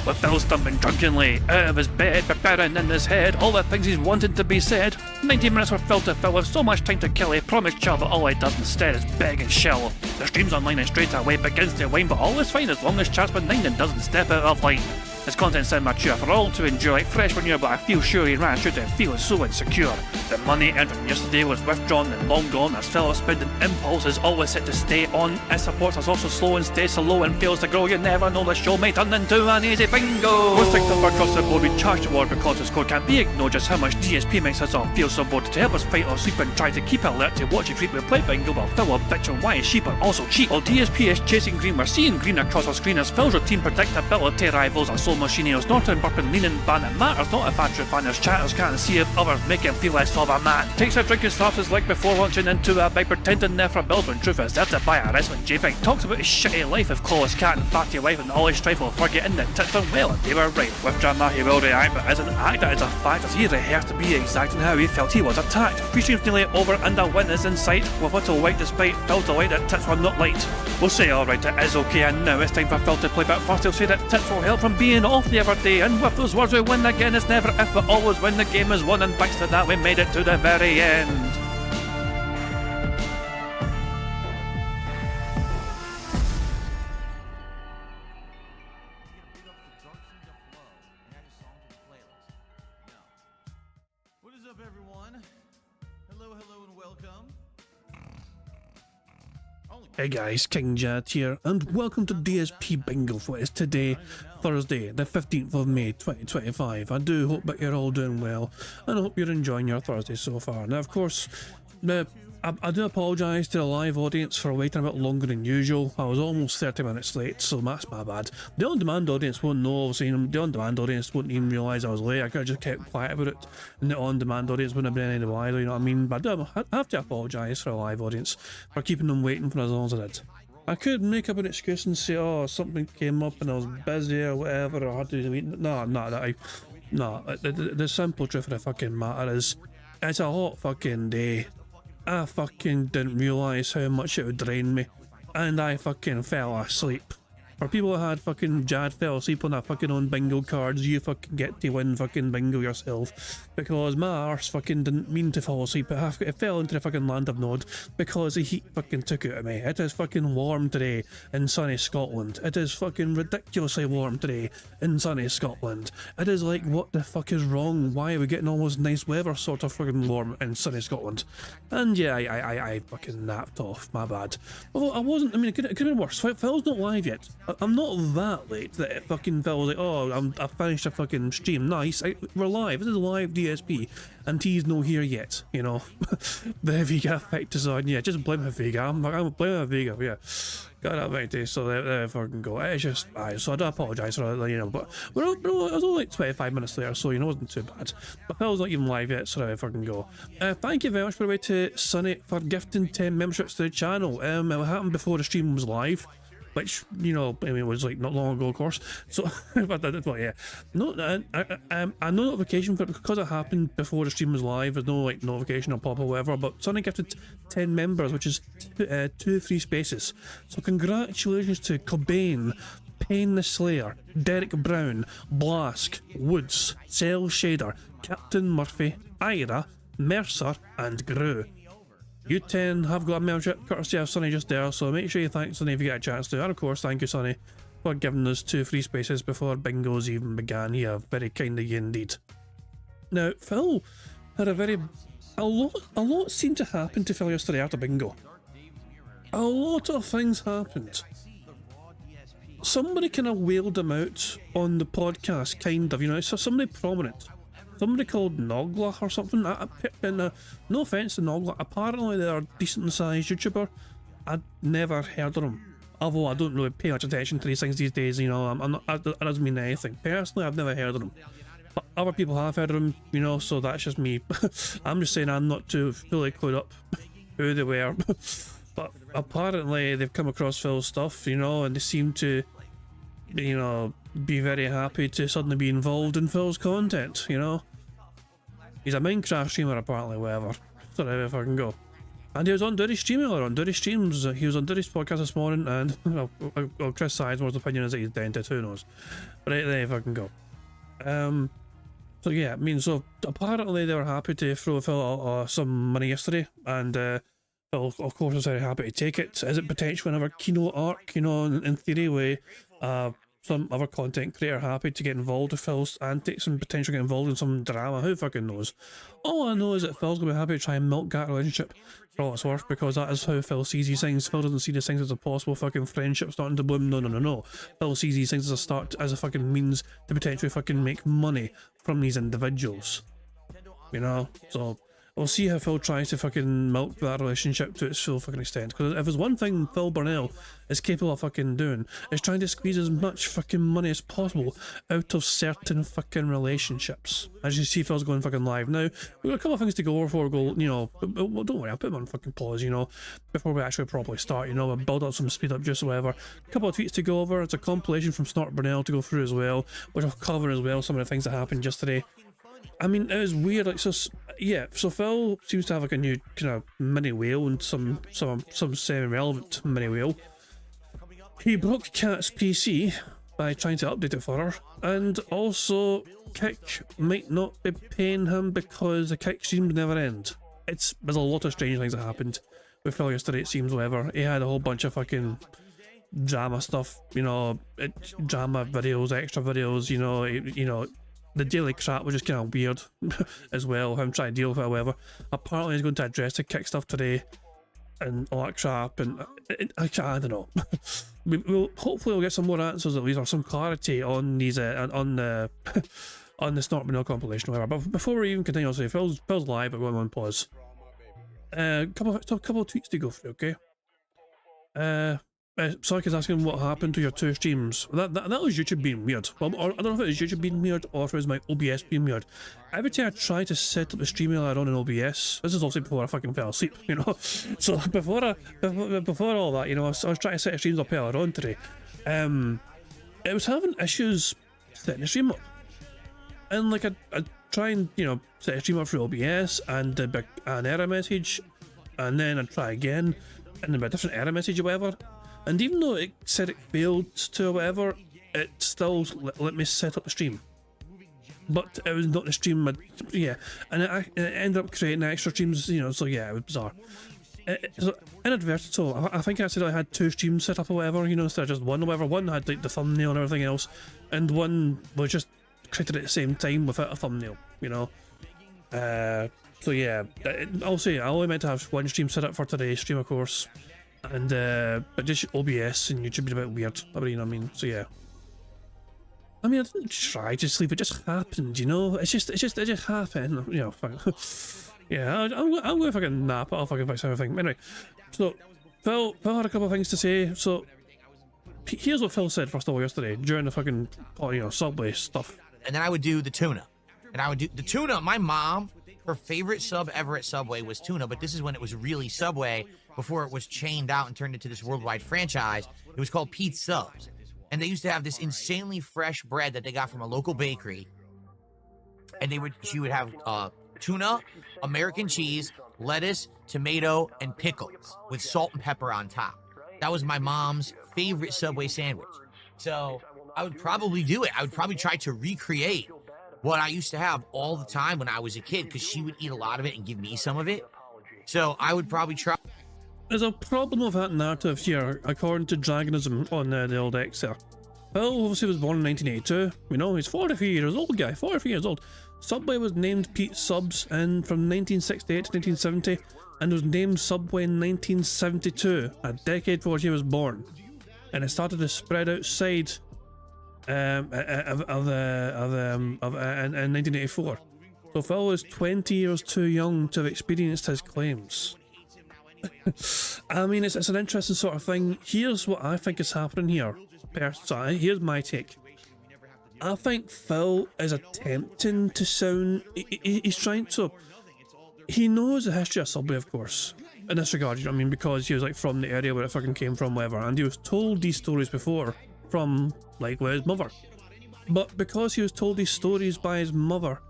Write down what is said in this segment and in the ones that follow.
with Phil stumbling drunkenly out of his bed, preparing in his head all the things he's wanted to be said. 90 minutes for Phil to fill with so much time to kill. He promised chill, but all he does instead is beg and shill. The stream's online and straight away begins to wane, but all is fine as long as Charles Benignan doesn't step out of line. His content's sound mature for all to enjoy, like fresh when but I feel sure he ran through to feeling so insecure. The money earned from yesterday was withdrawn and long gone, as Phil's spending impulse is always set to stay on. His support is also slow and stays so low and fails to grow. You never know, the show may turn into an easy bingo. Most victims are across the board, we charge the war because his code can't be ignored. Just how much DSP makes us all feel so bored. To help us fight or sleep and try to keep alert to watch it creep, we play bingo while Phil will bitch on why his sheep are also cheap. While DSP is chasing green, we're seeing green across our screen as Phil's routine predictability rivals our soul machininos. Norton burping, leaning, ban it matters not if Andrew fan his chatters can't see if others make him feel less of a man. Takes a drink and slaps his leg before launching into a bike, pretending there for bills when truth is there to buy a wrestling JPEG. Talks about his shitty life with Clawless Cat and fatty wife and all his strife while forgetting that tits done well and they were right. With drama he will react, but as an actor it's a fact as he rehearsed to be exact in how he felt he was attacked. 3 streams nearly over and a win is in sight, with little white despite Phil delight that tits were not light. We'll say alright, it is okay, and now it's time for Phil to play, but first he'll say that tits will help from being off the other day, and with those words we win again. It's never if but always when the game is won, and thanks to that we made it to the very end. What is up, everyone? Hello and welcome. Hey guys, King Jad here, and welcome to DSP Bingo for it is today, Thursday, the 15th of May 2025. I do hope that you're all doing well, and I hope you're enjoying your Thursday so far. Now, of course, I do apologise to the live audience for waiting a bit longer than usual. I was almost 30 minutes late, so that's my bad. The on-demand audience won't know, obviously, the on-demand audience wouldn't even realise I was late. I could have just kept quiet about it, and the on-demand audience wouldn't have been any wider, you know what I mean? But I have to apologise for the live audience for keeping them waiting for as long as I did. I could make up an excuse and say, oh, something came up and I was busy or whatever, or I had to wait. No, the simple truth of the fucking matter is, it's a hot fucking day. I fucking didn't realise how much it would drain me, and I fucking fell asleep. For people that had fucking Jad fell asleep on that fucking own bingo cards, you fucking get to win fucking bingo yourself, because my arse fucking didn't mean to fall asleep. It fell into the fucking land of Nod because the heat fucking took it out of me. It is fucking warm today in sunny Scotland. It is fucking ridiculously warm today in sunny Scotland. It is like, what the fuck is wrong? Why are we getting all this nice weather sort of fucking warm in sunny Scotland? And yeah, I fucking napped off, my bad. Although I wasn't, I mean, it could have been worse. Phil's not live yet. I'm not that late that it fucking felt like, oh, I finished a fucking stream. Nice, we're live. This is live DSP, and T's no here yet, you know. The Vega effect is on, yeah, just blame the Vega. I'm blaming the Vega, yeah. Got that right there, so there fucking go. It's just, so I do apologise for that, you know, but I was only like 25 minutes later, so, you know, it wasn't too bad. But Phil's not even live yet, so there fucking go. Thank you very much, by the way, to Sunny for gifting 10 memberships to the channel. It happened before the stream was live, which, you know, I mean, it was like not long ago, of course. So, but yeah, no, no notification for it because it happened before the stream was live. There's no like notification or pop or whatever. But Sonny gifted 10 members, which is 2 free spaces. So congratulations to Cobain, Pain the Slayer, Derek Brown, Blask, Woods, Cell Shader, Captain Murphy, Ira, Mercer, and Gru. You 10 have got a membership courtesy of Sonny just there, so make sure you thank Sonny if you get a chance to. And of course, thank you, Sonny, for giving us 2 free spaces before bingos even began. Yeah, very kind of you indeed. Now, Phil had a lot seemed to happen to Phil yesterday after bingo. A lot of things happened. Somebody kind of wailed him out on the podcast, kind of, you know, so somebody prominent. Somebody called Nogla or something. No offence to Nogla, apparently they're a decent sized YouTuber. I'd never heard of them. Although I don't really pay much attention to these things these days, you know, that doesn't mean anything. Personally, I've never heard of them. But other people have heard of them, you know, so that's just me. I'm just saying I'm not too fully clued up who they were. But apparently they've come across Phil's stuff, you know, and they seem to, you know, be very happy to suddenly be involved in Phil's content, you know. He's a Minecraft streamer apparently, whatever. So if I can go. And he was on Dury's stream earlier on. Dury streams. He was on Dury's podcast this morning, and well, Chris Sizemore's opinion is that he's dentist. Who knows? But there you fucking go. So yeah, I mean, so apparently they were happy to throw Phil some money yesterday, and Phil, of course, was very happy to take it. Is it potentially another keynote arc? You know, in theory, where some other content creator happy to get involved with Phil's antics and potentially get involved in some drama? Who fucking knows? All I know is that Phil's gonna be happy to try and milk that relationship for all it's worth, because that is how Phil sees these things. Phil doesn't see these things as a possible fucking friendship starting to bloom. No. Phil sees these things as a fucking means to potentially fucking make money from these individuals. You know? So we'll see how Phil tries to fucking milk that relationship to its full fucking extent. Because if there's one thing Phil Burnell is capable of fucking doing, is trying to squeeze as much fucking money as possible out of certain fucking relationships. As you see, Phil's going fucking live now. We've got a couple of things to go over before we go, you know, well, don't worry, I'll put them on fucking pause, you know, before we actually properly start, you know, we'll build up some speed up just whatever. A couple of tweets to go over. It's a compilation from Snort Burnell to go through as well, which I'll cover as well, some of the things that happened yesterday. I mean, it was weird, like, so, yeah, so Phil seems to have like a new kind of mini whale and some semi-relevant mini whale. He broke Kat's PC by trying to update it for her, and also Kick might not be paying him because the Kick streams never end. There's a lot of strange things that happened with Phil yesterday, it seems, whatever. He had a whole bunch of fucking drama stuff, you know, drama videos, extra videos, you know, the daily crap was just kind of weird as well, him trying to deal with it, however. Apparently he's going to address the Kick stuff today and all that crap, and I don't know. Hopefully we'll get some more answers at least, or some clarity on these on the Snort Burnell compilation or whatever. But before we even continue, I'll say Phil's live, but we're on pause. Couple of tweets to go through, okay? Sark is asking what happened to your two streams. That was YouTube being weird. Well, or, I don't know if it was YouTube being weird or if it was my OBS being weird. Every time I try to set up the stream earlier on in OBS, this is obviously before I fucking fell asleep, you know. So before all that, you know, I was trying to set the streams up earlier on today. It was having issues setting the stream up, and like I try and, you know, set a stream up through OBS and an error message, and then I'd try again and then a different error message or whatever. And even though it said it failed to or whatever, it still let me set up the stream. But it was not the stream, yeah. And it ended up creating extra streams, you know, so yeah, it was bizarre. So inadvertent, so I think I said I had two streams set up or whatever, you know, instead of just one or whatever. One had like the thumbnail and everything else, and one was just created at the same time without a thumbnail, you know. So yeah, I'll say I only meant to have one stream set up for today's stream, of course. And but just OBS and YouTube been a bit weird, you know what I mean? So yeah, I mean, I didn't try to sleep, it just happened, you know. It just happened, you know. Yeah, I'm gonna fucking nap. I'll fucking fix everything. Anyway, so Phil had a couple of things to say. So here's what Phil said first of all yesterday during the fucking, you know, Subway stuff. And then I would do the tuna, and I would do the tuna. My mom, her favorite sub ever at Subway was tuna, but this is when it was really Subway, before it was chained out and turned into this worldwide franchise. It was called Pete's Subs. And they used to have this insanely fresh bread that they got from a local bakery. And she would have tuna, American cheese, lettuce, tomato, and pickles with salt and pepper on top. That was my mom's favorite Subway sandwich. So I would probably do it. I would probably try to recreate what I used to have all the time when I was a kid, because she would eat a lot of it and give me some of it. So I would probably try. There's a problem with that narrative here, according to Dragonism on the old X there. Phil obviously was born in 1982, you know, he's 43 years old, guy, 43 years old. Subway was named Pete's Subs from 1968 to 1970, and was named Subway in 1972, a decade before he was born. And it started to spread outside in 1984. So Phil was 20 years too young to have experienced his claims. I mean, it's an interesting sort of thing. Here's what I think is happening here. Here's my take. I think Phil is attempting to sound. He's trying to. He knows the history of Subway, of course, in this regard, you know what I mean, because he was like from the area where it fucking came from, whatever, and he was told these stories before from like his mother. But because he was told these stories by his mother,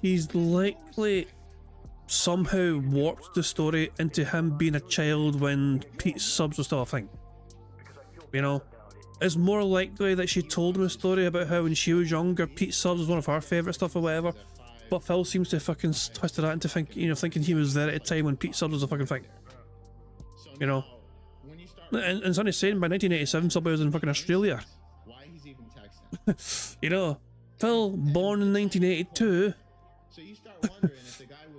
he's likely somehow warped the story into him being a child when Pete's subs was still a thing. You know? It's more likely that she told him a story about how when she was younger, Pete's subs was one of her favourite stuff or whatever. But Phil seems to fucking twisted that into thinking he was there at a time when Pete's subs was a fucking thing. You know? And Sonny's saying by 1987 Subway was in fucking Australia. You know, Phil born in 1982.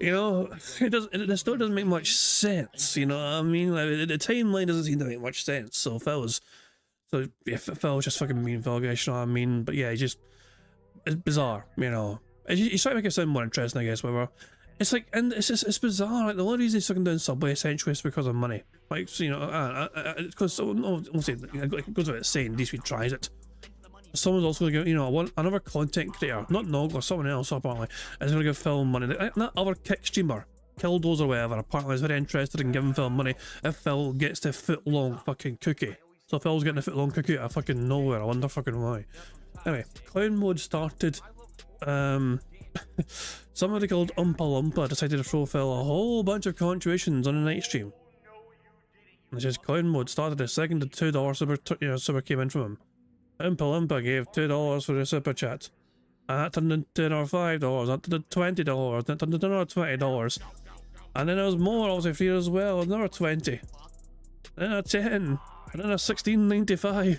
You know, the story doesn't make much sense. You know what I mean? Like, the timeline doesn't seem to make much sense. So Phil was just fucking mean Phil, guys. You know what I mean? But yeah, it's bizarre. You know, he's trying to make it sound more interesting, I guess. Whatever. It's like, and it's bizarre. Like, the only reason he's fucking doing Subway essentially is because of money. Like, so, you know, because it goes without saying, DSP tries it. Someone's also going to give, you know, another content creator, not Nog or someone else apparently, is going to give Phil money. That other kick streamer, Killdozer or whatever, apparently is very interested in giving Phil money if Phil gets the foot-long fucking cookie. So Phil's getting the foot-long cookie out of fucking nowhere. I wonder fucking why. Anyway, clown mode started. Somebody called Oompa Loompa decided to throw Phil a whole bunch of contributions on a night stream. And it says clown mode started the second the $2 super came in from him. Oompa Loompa gave $2 for the super chat. And that turned into another $5, that turned into $20, that turned into another $20. And then there was more obviously free as well, another 20. Then a 10, and then a $16.95.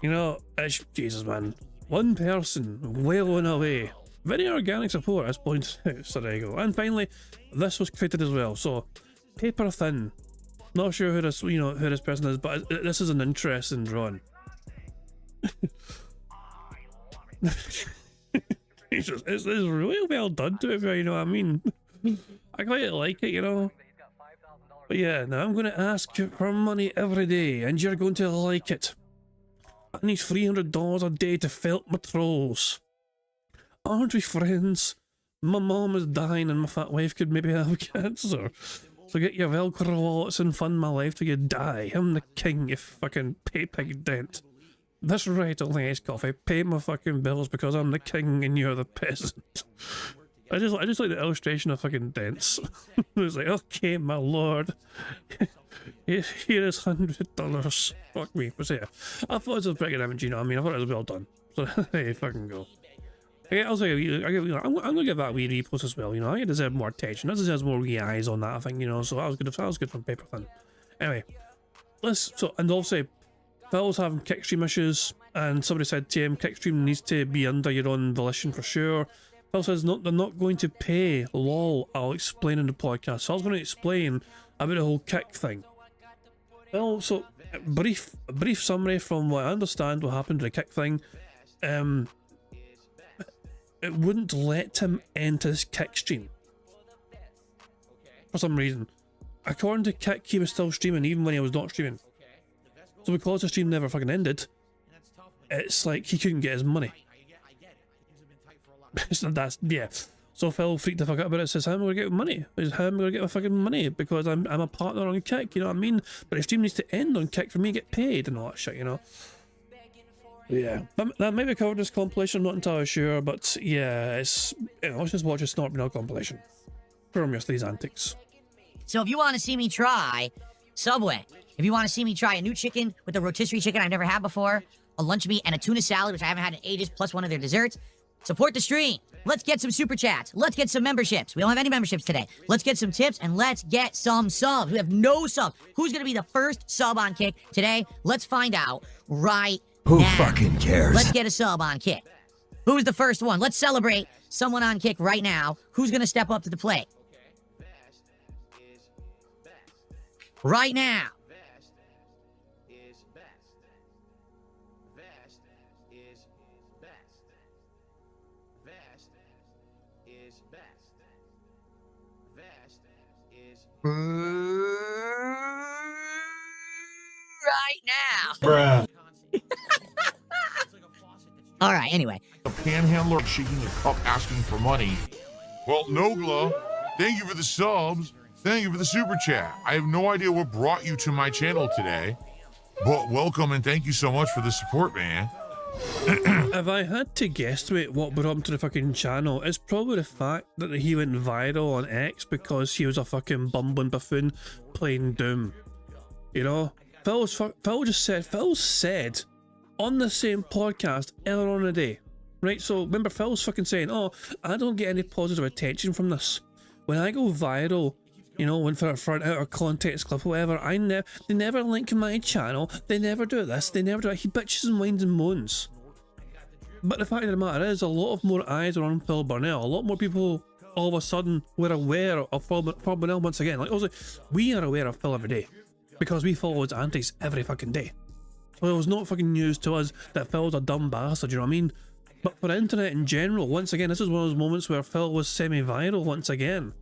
You know, it's, Jesus man. One person wailing away. Very organic support, as pointed out. So there you go. And finally, this was created as well. So, paper thin. Not sure who this, who this person is, but this is an interesting drawing. It's really well done to it, you know what I mean? I quite like it, you know. But yeah, now I'm going to ask you for money every day, and you're going to like it. I need $300 a day to fill my trolls. Aren't we friends? My mom is dying and my fat wife could maybe have cancer. So get your Velcro wallets and fund my life till you die. I'm the king, you fucking pig dent. That's right, only iced coffee. Pay my fucking bills because I'm the king and you're the peasant. I just like the illustration of fucking dents. It's like, okay, my lord. Here is $100. Fuck me. But yeah, I thought it was a pretty good image, you know what I mean? I thought it was well done. So there you fucking go. I'm gonna give that a wee repost as well, you know. I deserve more attention. I deserve more wee eyes on that, I think, you know. So that was good from Paper Thin. Anyway, and also Phil's having kickstream issues, and somebody said to him, kickstream needs to be under your own volition for sure. Phil says they're not going to pay. Lol, I'll explain in the podcast. So I was going to explain about the whole kick thing. Well, so brief summary from what I understand what happened to the kick thing. It wouldn't let him end his kick stream for some reason. According to Kick, he was still streaming even when he was not streaming. So because the stream never fucking ended, it's like he couldn't get his money. Yeah. So Phil freaked the fuck out about it. Says, how am I gonna get money? How am I gonna get my fucking money? Because I'm a partner on Kick, you know what I mean? But the stream needs to end on Kick for me to get paid and all that shit, you know. Yeah, that might be covered in this compilation. I'm not entirely sure, but yeah, it's, let's just watch a Snort Banal compilation. From yesterday's antics. So if you want to see me try Subway, if you want to see me try a new chicken with a rotisserie chicken I've never had before, a lunch meat and a tuna salad, which I haven't had in ages, plus one of their desserts, support the stream. Let's get some super chats. Let's get some memberships. We don't have any memberships today. Let's get some tips and let's get some subs. We have no subs. Who's going to be the first sub on Kick today? Let's find out right Who now. fucking cares? Let's get a sub on Kick. Who's the first one? Let's celebrate someone on Kick right now. Who's going to step up to the plate? Right now. Right now. Bruh. All right, anyway. A panhandler shaking a cup asking for money. Well, Nogla, thank you for the subs. Thank you for the super chat. I have no idea what brought you to my channel today, but welcome and thank you so much for the support, man. If I had to guesstimate what brought him to the fucking channel, it's probably the fact that he went viral on X because he was a fucking bumbling buffoon playing Doom. You know? Phil said on the same podcast earlier on in the day, right? So remember Phil's fucking saying, oh, I don't get any positive attention from this. When I go viral, you know, when for an out of context clip or whatever, they never link my channel, they never do this, they never do it. He bitches and whines and moans. But the fact of the matter is, a lot of more eyes are on Phil Burnell. A lot more people all of a sudden were aware of Phil Burnell once again. Like, also, we are aware of Phil every day because we follow his antics every fucking day. So it was not fucking news to us that Phil's a dumb bastard, you know what I mean? But for the internet in general, once again, this is one of those moments where Phil was semi-viral once again.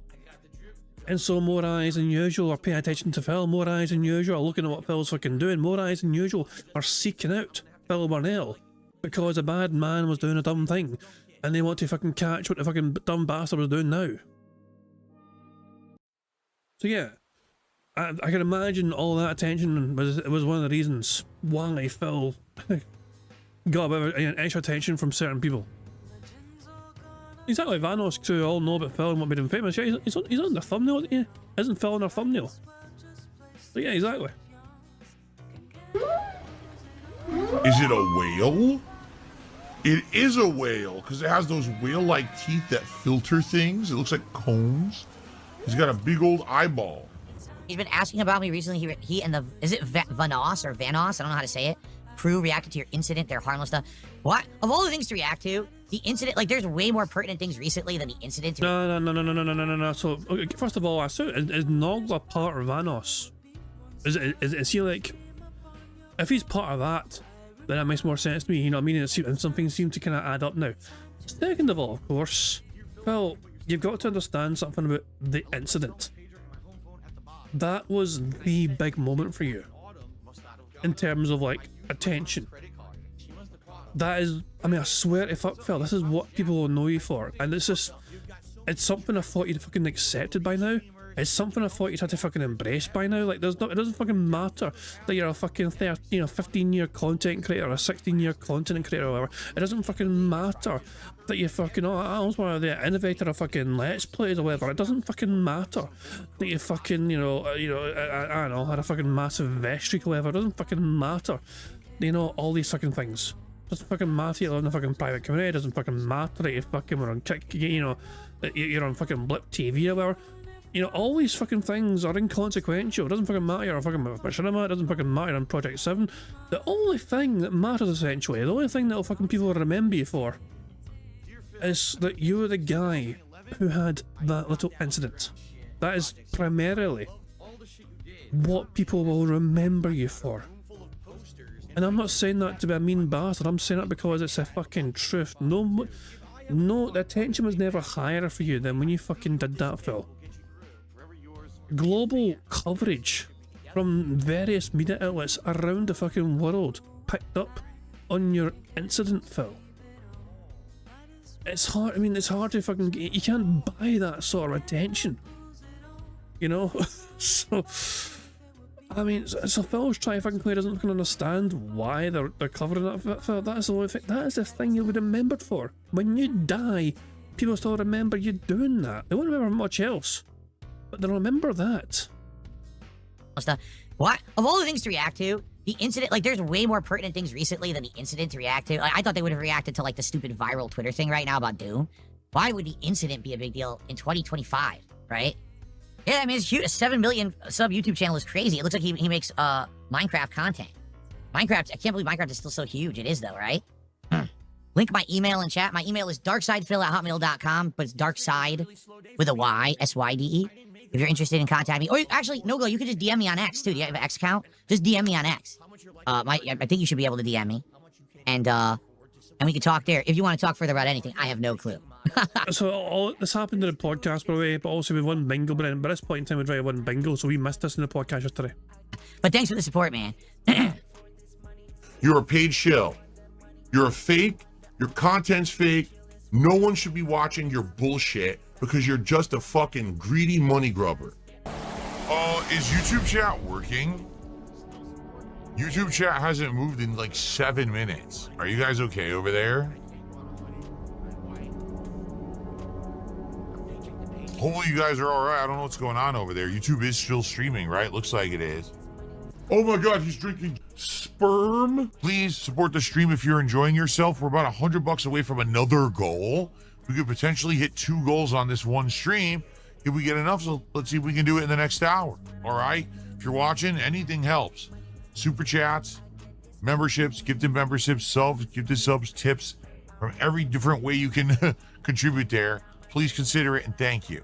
And so more eyes than usual are paying attention to Phil, more eyes than usual are looking at what Phil's fucking doing, more eyes than usual are seeking out Phil Burnell because a bad man was doing a dumb thing and they want to fucking catch what the fucking dumb bastard was doing now. So yeah, I can imagine all that attention was one of the reasons why Phil got a bit of extra attention from certain people. Exactly, Vanos, too, all know about Phil and what made him famous. Yeah, he's on their thumbnail, isn't he? Isn't Phil on their thumbnail? So yeah, exactly. Is it a whale? It is a whale, because it has those whale-like teeth that filter things. It looks like combs. He's got a big old eyeball. He's been asking about me recently. He and the, is it Vanos or Vanos? I don't know how to say it. Crew reacted to your incident, their harmless stuff. What? Of all the things to react to, the incident, like, there's way more pertinent things recently than the incident. No. So, okay, first of all, I assume, is Nogla part of Vanos? Is he like, if he's part of that, then that makes more sense to me, you know what I mean? And some things seem to kind of add up now. Second of all, of course, well, you've got to understand something about the incident. That was the big moment for you in terms of like attention. That is, I mean, I swear to fuck, Phil, this is what people will know you for, and it's just, it's something I thought you'd fucking accepted by now. It's something I thought you'd had to fucking embrace by now. Like, it doesn't fucking matter that you're a fucking 15-year content creator or a 16-year content creator or whatever. It doesn't fucking matter that you fucking, oh, I was one of the innovator of fucking Let's Plays or whatever. It doesn't fucking matter that you fucking, I don't know, had a fucking massive vest streak or whatever. It doesn't fucking matter, you know, all these fucking things. It doesn't fucking matter you live in a fucking private community. It doesn't fucking matter that you fucking were on Kick, you know, that you're on fucking Blip TV or whatever. You know, all these fucking things are inconsequential. It doesn't fucking matter you're a fucking machinima. It doesn't fucking matter on Project 7. The only thing that matters, essentially, the only thing that fucking people will remember you for is that you were the guy who had that little incident. That is primarily what people will remember you for. And I'm not saying that to be a mean bastard. I'm saying that because it's a fucking truth. No, the attention was never higher for you than when you fucking did that, Phil. Global coverage from various media outlets around the fucking world picked up on your incident, Phil. It's hard, I mean, it's hard to fucking, you can't buy that sort of attention, you know? So, I mean, so Phil's trying to fucking play, doesn't fucking understand why they're covering that, Phil. That is the only thing, that is the thing you'll be remembered for. When you die, people still remember you doing that. They won't remember much else, but they'll remember that. What? Of all the things to react to, the incident, like, there's way more pertinent things recently than the incident to react to. I thought they would have reacted to, like, the stupid viral Twitter thing right now about Doom. Why would the incident be a big deal in 2025, right? Yeah, I mean, it's huge. A 7 million sub YouTube channel is crazy. It looks like he makes Minecraft content. Minecraft, I can't believe Minecraft is still so huge. It is, though, right? Link my email in chat. My email is darksydephil@hotmail.com, but it's darkside with a Y, S-Y-D-E. If you're interested in contacting me, or actually, no go, you can just DM me on X too. Do you have an X account? Just DM me on X. I think you should be able to DM me, and we can talk there. If you want to talk further about anything, I have no clue. So all this happened in the podcast, by the way, but also we won bingo. But by this point in time, we'd already won bingo, so we missed this in the podcast yesterday. But thanks for the support, man. You're a paid shill. You're a fake. Your content's fake. No one should be watching your bullshit because you're just a fucking greedy money grubber. Is YouTube chat working? YouTube chat hasn't moved in like 7 minutes. Are you guys okay over there? Hopefully you guys are all right. I don't know what's going on over there. YouTube is still streaming, right? Looks like it is. Oh my God, he's drinking sperm. Please support the stream if you're enjoying yourself. We're about $100 away from another goal. We could potentially hit 2 goals on this one stream if we get enough. So let's see if we can do it in the next hour. All right. If you're watching, anything helps. Super chats, memberships, gifted memberships, subs, gifted subs, tips, from every different way you can contribute there. Please consider it and thank you.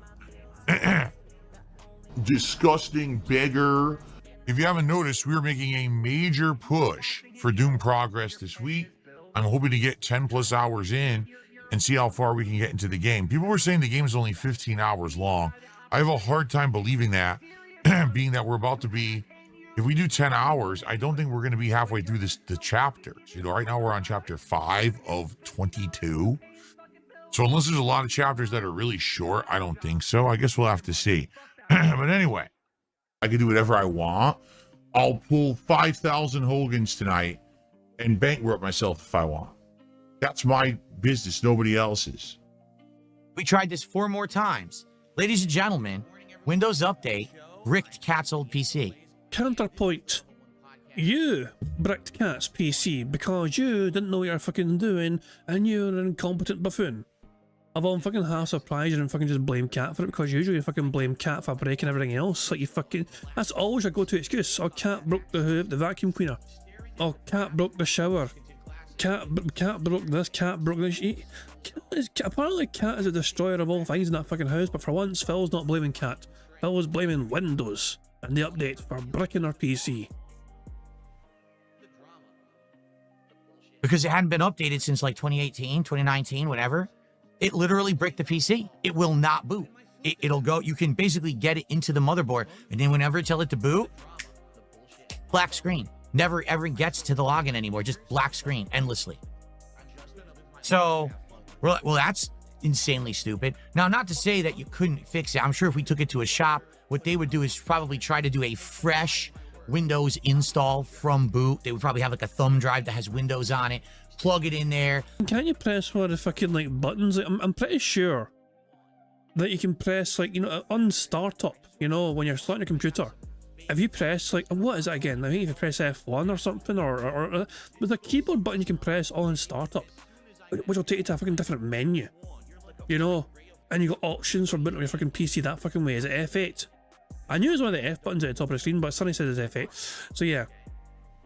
Disgusting beggar. If you haven't noticed, we are making a major push for Doom Progress this week. I'm hoping to get 10 plus hours in and see how far we can get into the game. People were saying the game is only 15 hours long. I have a hard time believing that, being that we're about to be, if we do 10 hours, I don't think we're going to be halfway through the chapters. You know, right now we're on chapter 5 of 22. So unless there's a lot of chapters that are really short, I don't think so. I guess we'll have to see. But anyway, I can do whatever I want. I'll pull 5,000 Hogans tonight and bankrupt myself if I want. That's my business, nobody else's. We tried this 4 more times. Ladies and gentlemen, Windows Update bricked Cat's old PC. Counterpoint. You bricked Cat's PC because you didn't know what you were fucking doing and you're an incompetent buffoon. Although I'm fucking half surprised you didn't fucking just blame Cat for it, because usually you fucking blame Cat for breaking everything else. Like you fucking, that's always your go-to excuse. Oh, Cat broke the vacuum cleaner. Oh, Cat broke the shower. Cat broke this. Cat broke this. Apparently Cat is a destroyer of all things in that fucking house. But for once, Phil's not blaming Cat. Phil was blaming Windows and the update for bricking our PC. Because it hadn't been updated since like 2018, 2019, whatever. It literally bricked the PC. It will not boot. It'll go, you can basically get it into the motherboard, and then whenever you tell it to boot, black screen. Never ever gets to the login anymore, just black screen endlessly. So, well, that's insanely stupid. Now, not to say that you couldn't fix it. I'm sure if we took it to a shop, what they would do is probably try to do a fresh Windows install from boot. They would probably have like a thumb drive that has Windows on it. Plug it in there. Can you press one of the fucking like buttons? Like, I'm pretty sure that you can press like, you know, on startup, you know, when you're starting a computer. If you press like, what is it again? I think if you press F1 or something, or there's a keyboard button you can press on startup, which will take you to a fucking different menu, you know, and you got options for booting up your fucking PC that fucking way. Is it F8? I knew it was one of the F buttons at the top of the screen, but Sonny says it's F8. So yeah,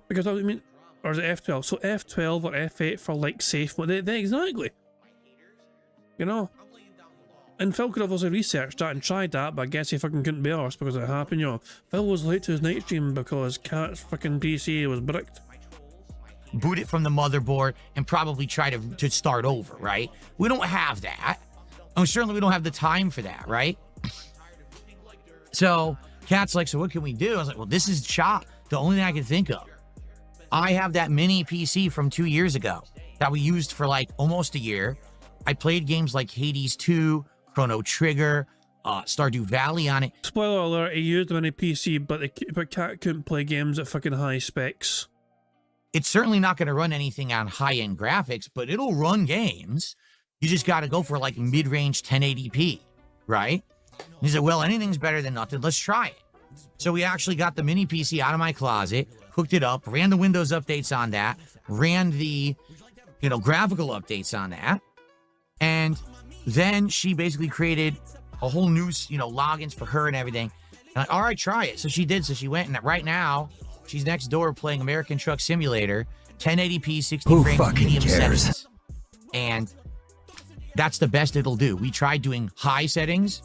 because I mean, or is it F12? So F12 or F8 for like safe mode. They exactly. You know? And Phil could have also researched that and tried that, but I guess he fucking couldn't be arsed because it happened, you know. Phil was late to his night stream because Cat's fucking PC was bricked. Boot it from the motherboard and probably try to start over, right? We don't have that. And certainly we don't have the time for that, right? So Cat's like, so what can we do? I was like, well, this is shop. The only thing I can think of. I have that mini PC from 2 years ago that we used for like almost a year. I played games like Hades 2, Chrono Trigger, Stardew Valley on it. Spoiler alert, he used a mini PC, but Cat couldn't play games at fucking high specs. It's certainly not going to run anything on high-end graphics, but it'll run games. You just got to go for like mid-range 1080p, right? And he said, well, anything's better than nothing. Let's try it. So we actually got the mini PC out of my closet, hooked it up, ran the Windows updates on that, ran the, you know, graphical updates on that. And then she basically created a whole new, you know, logins for her and everything. And all right, try it. So she did. So she went, and right now she's next door playing American Truck Simulator, 1080p, 60 frames, medium settings. And that's the best it'll do. We tried doing high settings,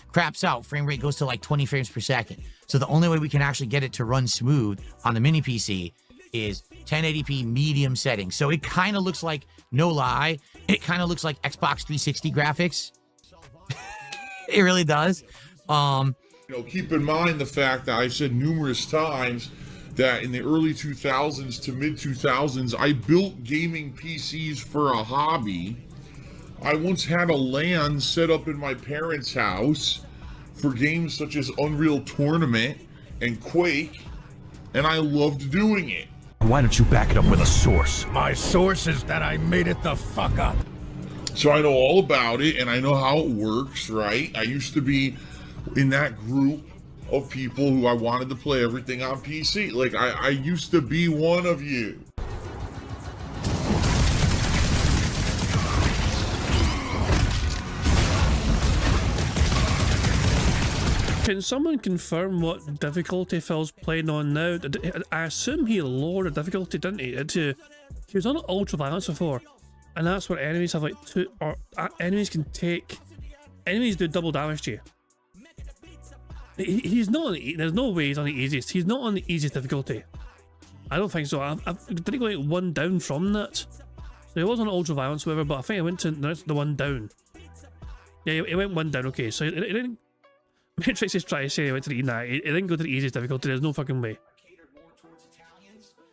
craps out. Frame rate goes to like 20 frames per second. So the only way we can actually get it to run smooth on the mini PC is 1080p medium settings. So it kind of looks like, no lie, it kind of looks like Xbox 360 graphics. It really does. You know, keep in mind the fact that I've said numerous times that in the early 2000s to mid 2000s, I built gaming PCs for a hobby. I once had a LAN set up in my parents' house for games such as Unreal Tournament and Quake and I loved doing it. Why don't you back it up with a source? My source is that I made it the fuck up. So I know all about it, and I know how it works, right? I used to be in that group of people who I wanted to play everything on PC. Like, I used to be one of you. Can someone confirm what difficulty Phil's playing on now? I assume he lowered the difficulty, didn't he? He was on ultra violence before, and that's where enemies have like enemies do double damage to you. He's not. There's no way he's on the easiest. He's not on the easiest difficulty. I don't think so. Did he go like one down from that? So he was on ultra violence, whatever. But I think I went to the one down. Yeah, he went one down. Okay, so it didn't. Matrix is trying to say he went to the it didn't go to the easiest difficulty. There's no fucking way.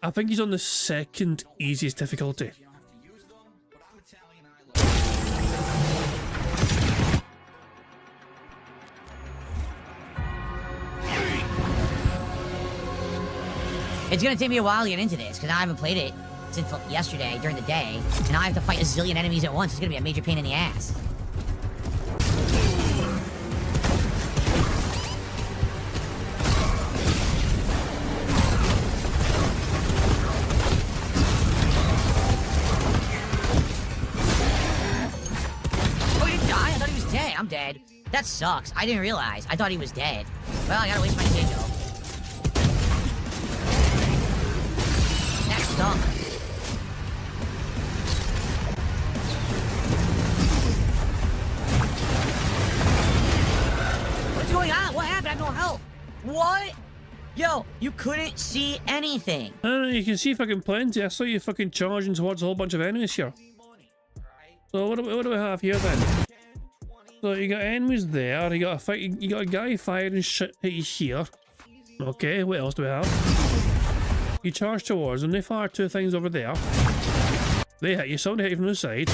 I think he's on the second easiest difficulty. It's gonna take me a while to get into this, because I haven't played it since yesterday during the day, and I have to fight a zillion enemies at once. It's gonna be a major pain in the ass. Oh, he didn't die? I thought he was dead. I'm dead. That sucks. I didn't realize. I thought he was dead. Well, I gotta waste my sigil. Stuck. What's going on? What happened? I have no health. What? Yo, you couldn't see anything. I don't know, you can see fucking plenty. I saw you fucking charging towards a whole bunch of enemies here. So what do we have here then? So you got enemies there. You got a guy firing shit at you here. Okay, what else do we have? You charge towards them, they fire two things over there. They hit you, somebody hit you from the side.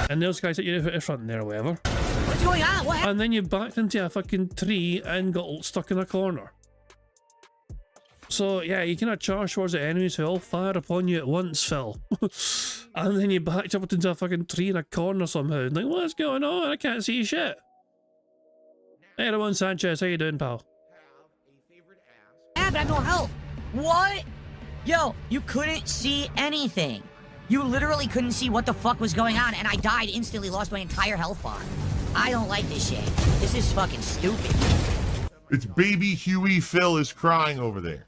And those guys hit you in front there or whatever. What's going on? What happened? And then you backed into a fucking tree and got stuck in a corner. So yeah, you cannot charge towards the enemies who all fire upon you at once, Phil. And then you backed up into a fucking tree in a corner somehow. And like, what's going on? I can't see shit. Hey, Ramon Sanchez, how you doing, pal? I have no health. What? Yo, you couldn't see anything. You literally couldn't see what the fuck was going on, and I died instantly, lost my entire health bar. I don't like this shit. This is fucking stupid. It's baby Huey Phil is crying over there.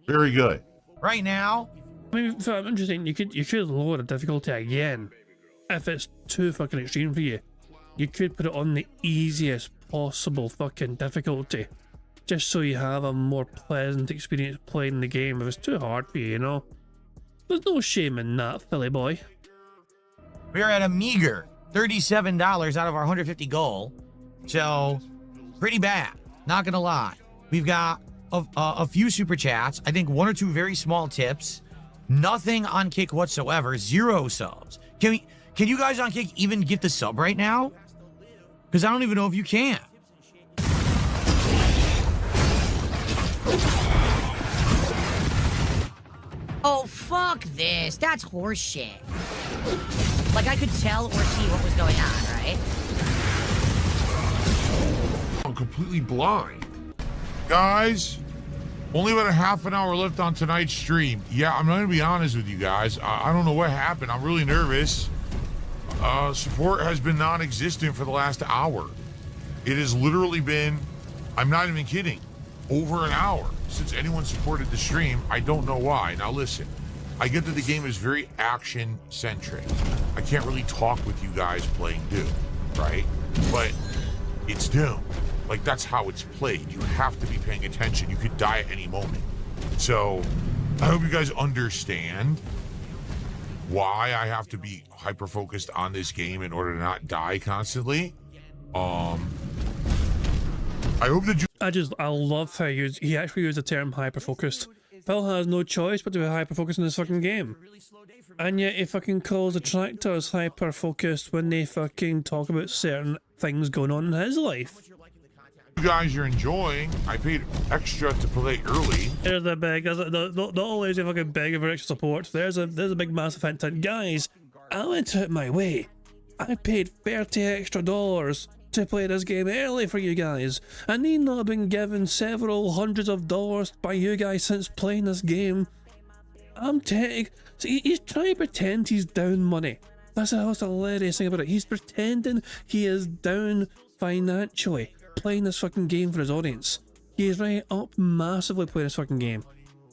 Very good. Right now, I mean, Phil, I'm interesting. You could lower the difficulty again if it's too fucking extreme for you. You could put it on the easiest possible fucking difficulty. Just so you have a more pleasant experience playing the game if it's too hard for you, you know? There's no shame in that, Philly boy. we are at a meager $37 out of our 150 goal. So, pretty bad. Not gonna lie. We've got a few super chats. I think one or two very small tips. Nothing on Kick whatsoever. 0 subs. Can you guys on Kick even get the sub right now? Because I don't even know if you can. Oh, fuck this. That's horseshit. Like, I could tell or see what was going on, right? I'm completely blind. Guys, only about a half an hour left on tonight's stream. Yeah, I'm going to be honest with you guys. I don't know what happened. I'm really nervous. Support has been non-existent for the last hour. It has literally been, I'm not even kidding, over an hour since anyone supported the stream. I don't know why. Now listen, I get that the game is very action-centric. I can't really talk with you guys playing Doom, right? But it's Doom. Like, that's how it's played. You have to be paying attention. You could die at any moment. So, I hope you guys understand why I have to be hyper-focused on this game in order to not die constantly. I hope that you... I love how he actually used the term hyper-focused. Phil has no choice but to be hyper-focused in this fucking game. And yet he fucking calls the tractors hyper-focused when they fucking talk about certain things going on in his life. you guys are enjoying. I paid extra to play early. There's a big, not only is he fucking begging for extra support, there's a big massive hint to, guys, I went out my way. I paid $30 extra to play this game early for you guys. I need not have been given several hundreds of dollars by you guys since playing this game. I'm taking, see, he's trying to pretend he's down money. That's the most hilarious thing about it. He's pretending he is down financially playing this fucking game for his audience. He is right up massively playing this fucking game.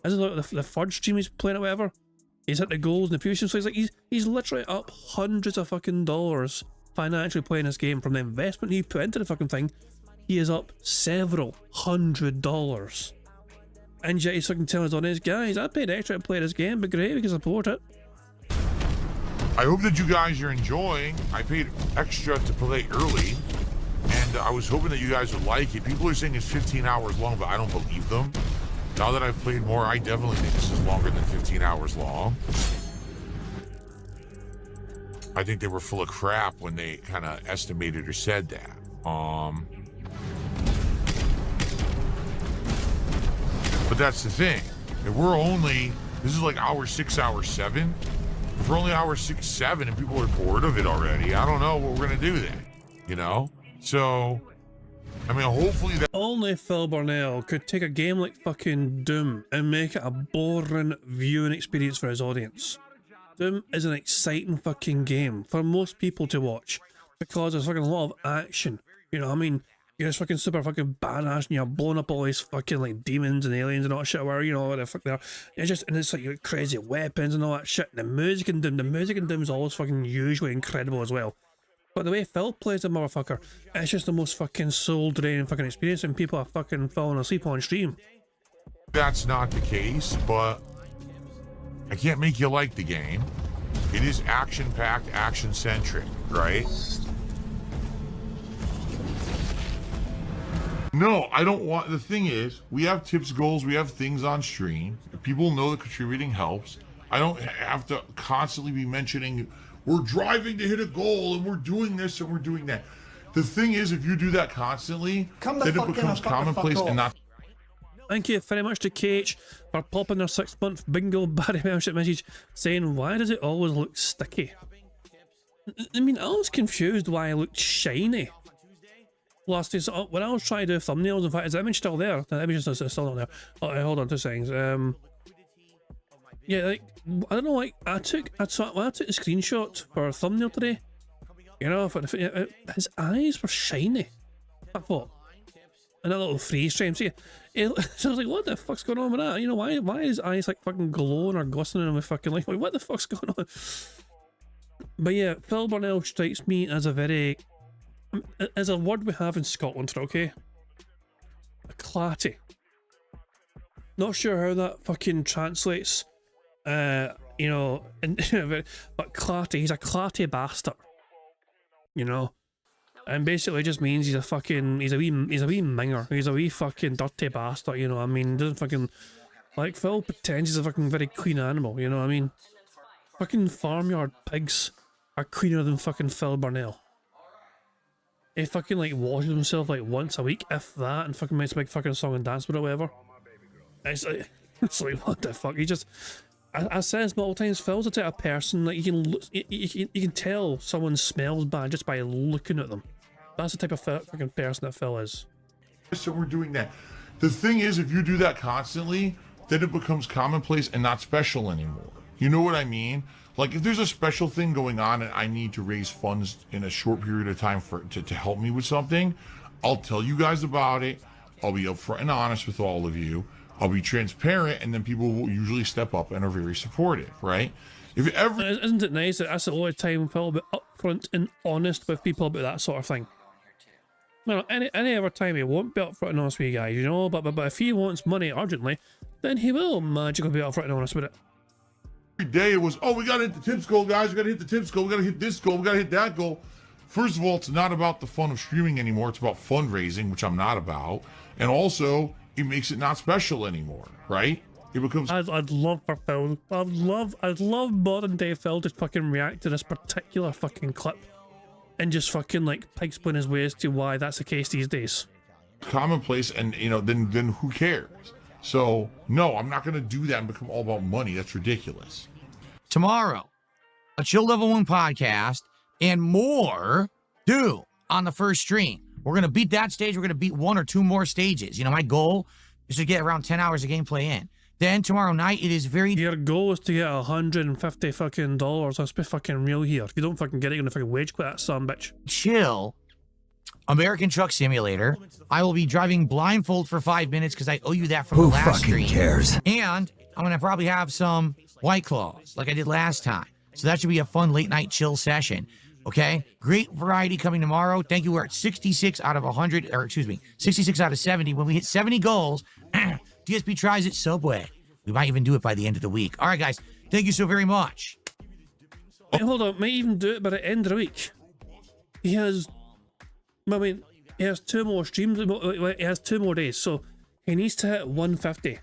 Isn't it like the third stream he's playing it, whatever? He's hit the goals and the views, so he's like he's literally up hundreds of fucking dollars financially playing this game. From the investment he put into the fucking thing, he is up several $100. And yet he's fucking telling his audience, guys, I paid extra to play this game, but great, we can support it. I hope that you guys are enjoying. I paid extra to play early, and I was hoping that you guys would like it. People are saying it's 15 hours long, but I don't believe them. Now that I've played more, I definitely think this is longer than 15 hours long. I think they were full of crap when they kind of estimated or said that. But that's the thing. If we're only, this is like hour 6, hour 7. If we're only hour 6, 7 and people are bored of it already, I don't know what we're going to do then, you know? So, I mean, hopefully that... Only Phil Burnell could take a game like fucking Doom and make it a boring viewing experience for his audience. Doom is an exciting fucking game for most people to watch because there's fucking a lot of action. You know what I mean? You're just fucking super fucking badass and you're blowing up all these fucking like demons and aliens and all that shit where, you know, what the fuck they are. It's just, and it's like your crazy weapons and all that shit. And the music in Doom is always fucking usually incredible as well. But the way Phil plays the motherfucker, it's just the most fucking soul-draining fucking experience and people are fucking falling asleep on stream. That's not the case, but I can't make you like the game. It is action-packed, action-centric, right? No, I don't want... The thing is, we have tips, goals, we have things on stream. People know that contributing helps. I don't have to constantly be mentioning, we're driving to hit a goal, and we're doing this, and we're doing that. The thing is, if you do that constantly, then it becomes commonplace and not... Thank you very much to KH for popping their 6-month bingo Barry membership message saying, why does it always look sticky? I mean, I was confused why it looked shiny. Last day, so when I was trying to do thumbnails, in fact, is the image still there? The image is still not there. Oh, hold on 2 seconds. Yeah, like, I don't know, like, when I took the screenshot for a thumbnail today, you know, his eyes were shiny, I thought. And that little freeze frame, see, so I was like, what the fuck's going on with that? You know, why is his eyes like fucking glowing or glistening with fucking like, what the fuck's going on? But yeah, Phil Burnell strikes me as as a word we have in Scotland, okay? A clatty. Not sure how that fucking translates, you know, but clatty, he's a clatty bastard. You know? And basically it just means he's a wee minger. He's a wee fucking dirty bastard, you know what I mean? Doesn't fucking, like, Phil pretends he's a fucking very clean animal, you know what I mean? Fucking farmyard pigs are cleaner than fucking Phil Burnell. He fucking like washes himself like once a week, if that, and fucking makes a big fucking song and dance with it or whatever. It's like what the fuck? He just, I said this multiple times, Phil's the type of person like you can tell someone smells bad just by looking at them. That's the type of fucking person that Phil is. So we're doing that. The thing is, if you do that constantly, then it becomes commonplace and not special anymore. You know what I mean? Like, if there's a special thing going on and I need to raise funds in a short period of time to help me with something, I'll tell you guys about it. I'll be upfront and honest with all of you. I'll be transparent, and then people will usually step up and are very supportive, right? If ever... Isn't it nice that that's the only time Phil will be upfront and honest with people about that sort of thing? Well, any other time he won't be upfront and honest with you guys, you know, but if he wants money urgently, then he will magically be upfront and honest with it. Every day it was, oh, we gotta hit the tips goal, guys, we gotta hit the tips goal, we gotta hit this goal, we gotta hit that goal. First of all, it's not about the fun of streaming anymore, it's about fundraising, which I'm not about. And also, it makes it not special anymore, right? It becomes... I'd love for Phil, I'd love modern day Phil to fucking react to this particular fucking clip and just fucking like explain his ways to why that's the case these days. commonplace, and then who cares? So no, I'm not gonna do that and become all about money. That's ridiculous. Tomorrow, a Chill Level 1 podcast and more due on the first stream. We're going to beat that stage. We're going to beat 1 or 2 more stages. My goal is to get around 10 hours of gameplay in. Then tomorrow night, it is very... Your goal is to get $150 fucking dollars. Let's be fucking real here. If you don't fucking get it, you're gonna fucking wage quit that son bitch. chill American Truck Simulator. I will be driving blindfold for 5 minutes because I owe you that from the last stream. Who fucking cares? And I'm going to probably have some White Claws like I did last time. So that should be a fun late night chill session. Okay? Great variety coming tomorrow. Thank you. We're at 66 out of 100, or excuse me, 66 out of 70. When we hit 70 goals, DSP tries it Subway. We might even do it by the end of the week. All right, guys. Thank you so very much. Wait, hold on. Might even do it by the end of the week. He has 2 more streams. He has 2 more days. So he needs to hit 150.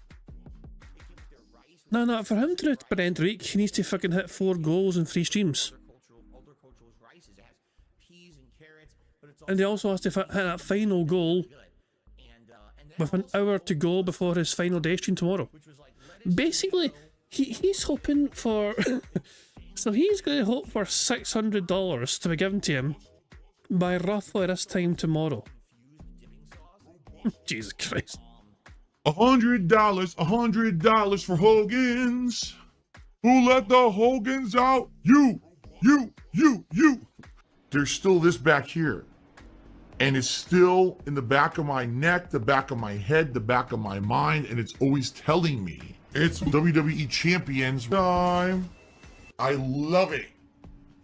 No, for him to do it by the end of the week, he needs to fucking hit 4 goals and 3 streams. And he also has to hit that final goal with an hour to go before his final day stream tomorrow. Basically, he's hoping for... so he's going to hope for $600 to be given to him by roughly this time tomorrow. Jesus Christ. $100 for Hogan's. Who let the Hogans out? You. There's still this back here. And it's still in the back of my neck, the back of my head, the back of my mind, and it's always telling me it's WWE Champions time. I love it.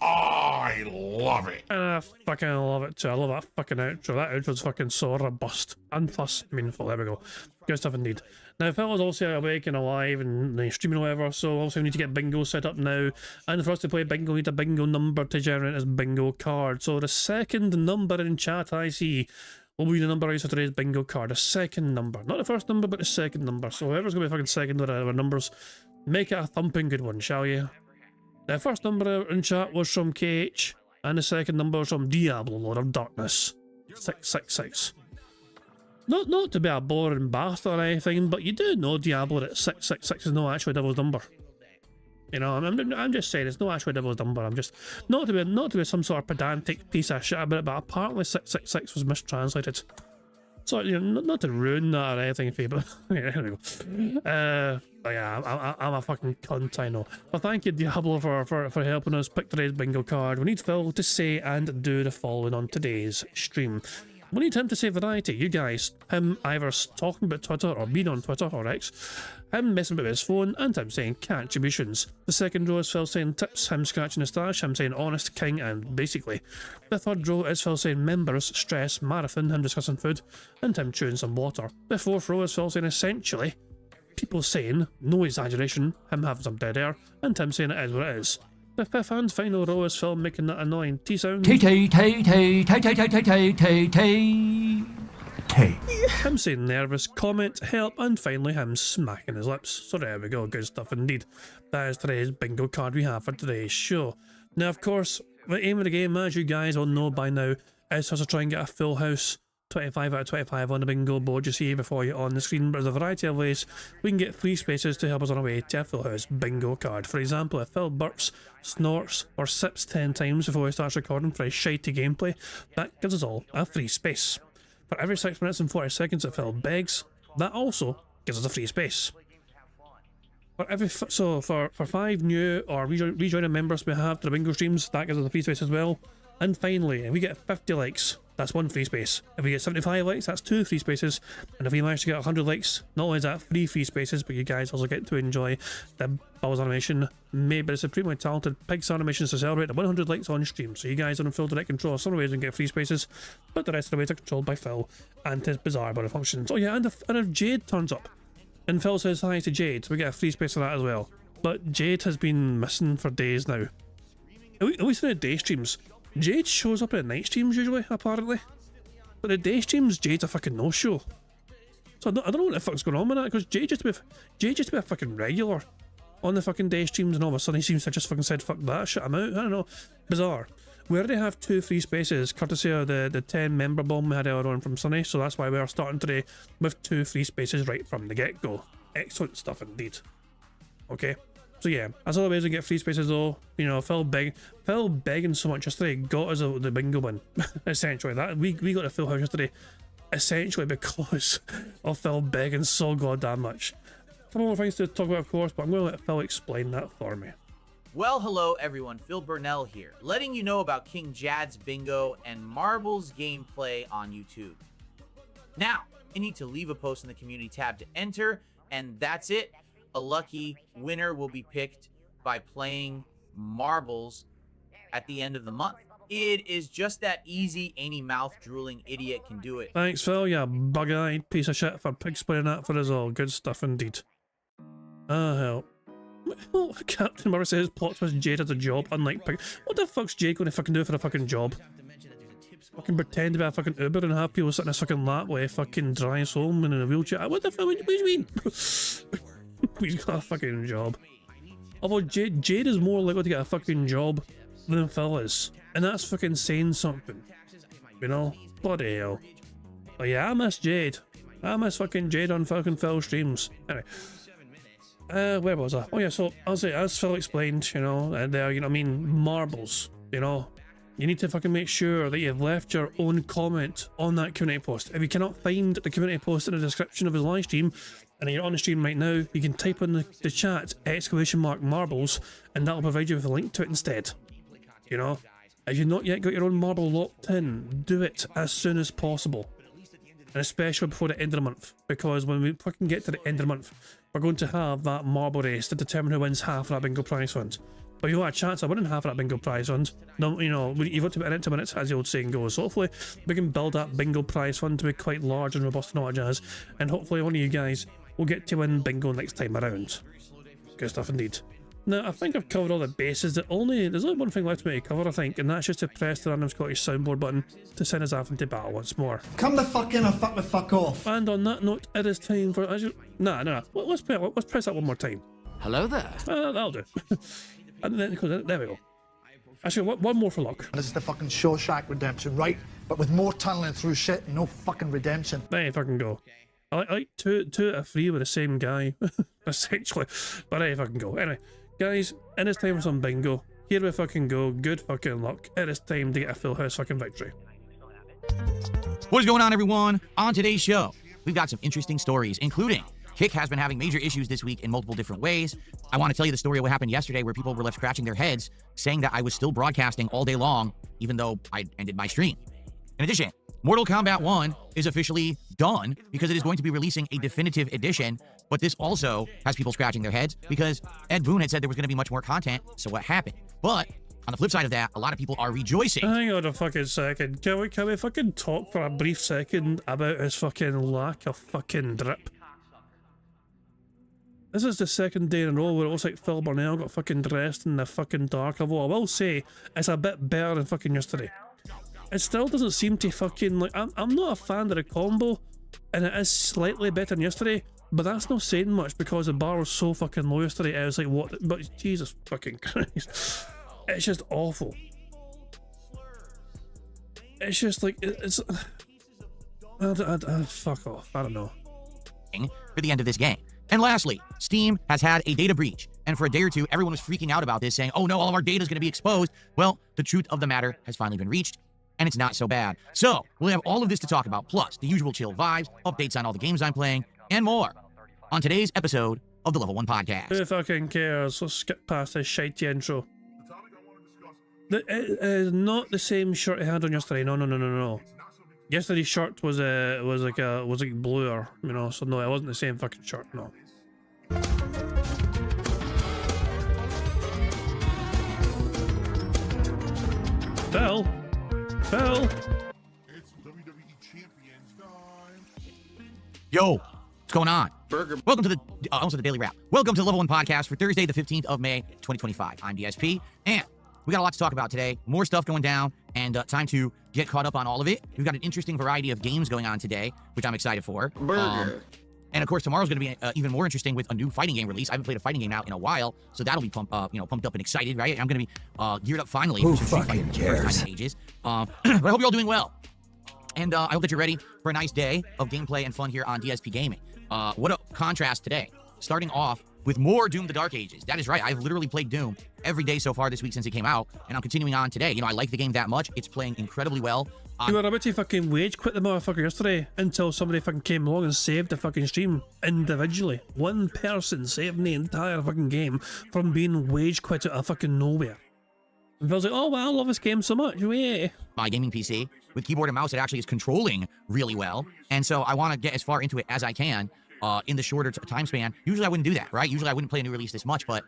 I love it. And I fucking love it too. I love that fucking outro. That outro's fucking so robust and plus meaningful. There we go. Good stuff indeed. Now, Phil's also awake and alive and streaming or whatever, so also we need to get bingo set up now. And for us to play bingo, we need a bingo number to generate this bingo card. So the second number in chat I see will be the number I use for today's bingo card. The second number. Not the first number, but the second number. So whoever's going to be fucking second with our numbers, make it a thumping good one, shall you? The first number in chat was from KH, and the second number was from Diablo, Lord of Darkness. 666. Not to be a boring bastard or anything, but you do know Diablo that 666 is no actual devil's number. I'm just saying it's no actual devil's number. I'm just not to be some sort of pedantic piece of shit about it, but apparently 666 was mistranslated. So not to ruin that or anything for you, but yeah, there we go. But yeah, I'm a fucking cunt, I know. But thank you, Diablo, for helping us pick today's bingo card. We need Phil to say and do the following on today's stream. We need him to say variety. You guys, him either talking about Twitter or being on Twitter or X, him messing with his phone, and him saying contributions. The second row is Phil saying tips, him scratching his stash, him saying honest king, and basically. The third row is Phil saying members, stress, marathon, him discussing food, and him chewing some water. The fourth row is Phil saying essentially people saying, no exaggeration, him having some dead air, and him saying it is what it is. The fifth and final row is Phil making that annoying T sound. T. Him saying nervous, comment, help, and finally him smacking his lips. So there we go, good stuff indeed. That is today's bingo card we have for today's show. Now, of course, the aim of the game, as you guys all know by now, is to try and get a full house. 25 out of 25 on the bingo board you see before you on the screen, but there's a variety of ways we can get free spaces to help us on our way to a full house bingo card. For example, if Phil burps, snorts, or sips 10 times before he starts recording for his shitey gameplay, that gives us all a free space. For every 6 minutes and 40 seconds that Phil begs, that also gives us a free space. For 5 new or rejoining members we have to the bingo streams, that gives us a free space as well. And finally, if we get 50 likes, that's 1 free space. If we get 75 likes, that's 2 free spaces. And if we manage to get 100 likes, not only is that 3 free spaces, but you guys also get to enjoy the Bubbles animation made by the supremely talented Pigs animations to celebrate the 100 likes on stream. So you guys are in full direct control of some ways and get free spaces, but the rest of the ways are controlled by Phil and his bizarre body functions. Oh yeah, and if Jade turns up and Phil says hi to Jade, we get a free space for that as well. But Jade has been missing for days now. At least in the day streams. Jade shows up at night streams usually, apparently. But the day streams, Jade's a fucking no-show. So I don't know what the fuck's going on with that, because Jade used to be a fucking regular on the fucking day streams, and all of a sudden he seems to have just fucking said fuck that, shut him out, I don't know. Bizarre. We already have 2 free spaces, courtesy of the 10 member bomb we had earlier on from Sunny, so that's why we are starting today with 2 free spaces right from the get-go. Excellent stuff indeed. Okay, so yeah, as always, we get free spaces though. You know, Phil begging so much yesterday got us the bingo win. Essentially, that we got a full house yesterday, essentially because of Phil begging so goddamn much. Couple more things to talk about, of course, but I'm going to let Phil explain that for me. Well, hello everyone, Phil Burnell here, letting you know about King Jad's Bingo and Marbles gameplay on YouTube. Now, you need to leave a post in the community tab to enter, and that's it. A lucky winner will be picked by playing Marbles at the end of the month. It is just that easy. Any mouth-drooling idiot can do it. Thanks, Phil, you bug-eyed piece of shit, for explaining that for us all. Good stuff indeed. Ah, hell. Well, Captain Murray says plot twist Jade has a job, unlike Pig. What the fuck's Jade going to fucking do for a fucking job? Fucking pretend to be a fucking Uber and have people sitting in a fucking lap while he fucking drives home and in a wheelchair. What the fuck? What do you mean? He's got a fucking job. Although Jade is more likely to get a fucking job than Phil is. And that's fucking saying something. You know? Bloody hell. But yeah, I miss Jade. I miss fucking Jade on fucking Phil streams. Anyway. Where was I? Oh yeah, so as Phil explained, you know, there, you know what I mean, Marbles, you know, you need to fucking make sure that you've left your own comment on that community post. If you cannot find the community post in the description of his live stream, and you're on the stream right now, you can type in the chat !Marbles, and that'll provide you with a link to it instead. You know, if you've not yet got your own marble locked in, do it as soon as possible. And especially before the end of the month, because when we fucking get to the end of the month, we're going to have that marble race to determine who wins half of that bingo prize fund. But you've got a chance of winning half of that bingo prize fund. No, you know, you've got to be in it 2 minutes, as the old saying goes. So hopefully we can build that bingo prize fund to be quite large and robust and all that jazz. And hopefully one of you guys will get to win bingo next time around. Good stuff indeed. Now, I think I've covered all the bases. There's only one thing left for me to cover, I think, and that's just to press the random Scottish soundboard button to send us off into battle once more. Come the fuck in or fuck the fuck off. And on that note, it is time for... Nah. Let's press that one more time. Hello there. That'll do. And then, there we go. Actually, one more for luck. This is the fucking Shawshank Redemption, right? But with more tunneling through shit and no fucking redemption. There you fucking go. I like two out of 3 with the same guy, essentially. But there you fucking go. Anyway, guys, it is time for some bingo. Here we fucking go. Good fucking luck. It is time to get a full house fucking victory. What is going on, everyone? On today's show, we've got some interesting stories, including Kick has been having major issues this week in multiple different ways. I want to tell you the story of what happened yesterday where people were left scratching their heads saying that I was still broadcasting all day long, even though I ended my stream. In addition, Mortal Kombat 1 is officially done because it is going to be releasing a definitive edition, but this also has people scratching their heads because Ed Boon had said there was going to be much more content, so what happened? But on the flip side of that, a lot of people are rejoicing. Hang on a fucking second. Can we fucking talk for a brief second about his fucking lack of fucking drip? This is the second day in a row where it looks like Phil Burnell got fucking dressed in the fucking dark. Although I will say, it's a bit better than fucking yesterday. It still doesn't seem to fucking, like, I'm not a fan of the combo, and it is slightly better than yesterday, but that's not saying much because the bar was so fucking low yesterday. I was like, what? But Jesus fucking Christ. It's just awful. It's just like, it's... fuck off. I don't know. For the end of this game. And lastly, Steam has had a data breach. And for a day or two, everyone was freaking out about this, saying, oh no, all of our data is going to be exposed. Well, the truth of the matter has finally been reached, and it's not so bad. So, we'll have all of this to talk about, plus the usual chill vibes, updates on all the games I'm playing, and more on today's episode of the Level 1 Podcast. Who fucking cares? Let's skip past this shitey intro. It is not the same shirt he had on yesterday. No. Yesterday's shirt was like bluer, you know. So no, it wasn't the same fucking shirt. No. Phil. It's WWE Champions time. Yo, what's going on? Burger. Welcome to the Daily Wrap. Welcome to the Level 1 Podcast for Thursday, the 15th of May, 2025. I'm DSP, and we got a lot to talk about today. More stuff going down, and time to get caught up on all of it. We've got an interesting variety of games going on today, which I'm excited for. Burger. And of course, tomorrow's going to be even more interesting with a new fighting game release. I haven't played a fighting game now in a while, so that'll be pumped up and excited, right? I'm going to be geared up finally for some Street Fighter for the first time in ages. But I hope you're all doing well. And I hope that you're ready for a nice day of gameplay and fun here on DSP Gaming. What a contrast today. Starting off with more Doom: The Dark Ages. That is right. I've literally played Doom every day so far this week since it came out, and I'm continuing on today. You know, I like the game that much. It's playing incredibly well. You were about to fucking wage quit the motherfucker yesterday until somebody fucking came along and saved the fucking stream individually. One person saved the entire fucking game from being wage quit out of fucking nowhere. And I was like, oh wow, I love this game so much, yeah. My gaming PC with keyboard and mouse, it actually is controlling really well, and so I want to get as far into it as I can in the shorter time span. Usually I wouldn't do that, right? Usually I wouldn't play a new release this much, but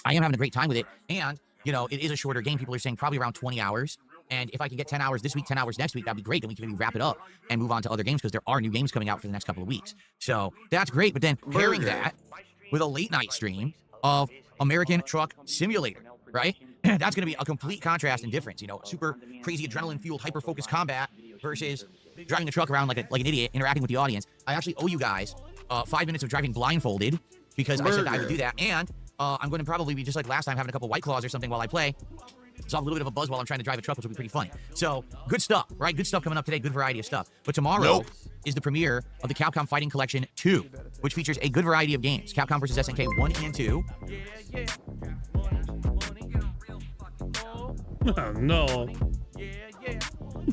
I am having a great time with it. And you know, it is a shorter game. People are saying probably around 20 hours. And if I can get 10 hours this week, 10 hours next week, that'd be great. Then we can maybe wrap it up and move on to other games because there are new games coming out for the next couple of weeks. So that's great. But then pairing that with a late night stream of American Truck Simulator, right? That's going to be a complete contrast and difference. You know, super crazy adrenaline-fueled, hyper-focused combat versus driving the truck around like an idiot, interacting with the audience. I actually owe you guys 5 minutes of driving blindfolded because I said that I would do that. And I'm going to probably be just like last time, having a couple White Claws or something while I play. So I have a little bit of a buzz while I'm trying to drive a truck, which will be pretty funny. So good stuff, right? Good stuff coming up today. Good variety of stuff. But tomorrow is the premiere of the Capcom Fighting Collection 2, which features a good variety of games. Capcom vs. SNK 1 and 2. Oh no.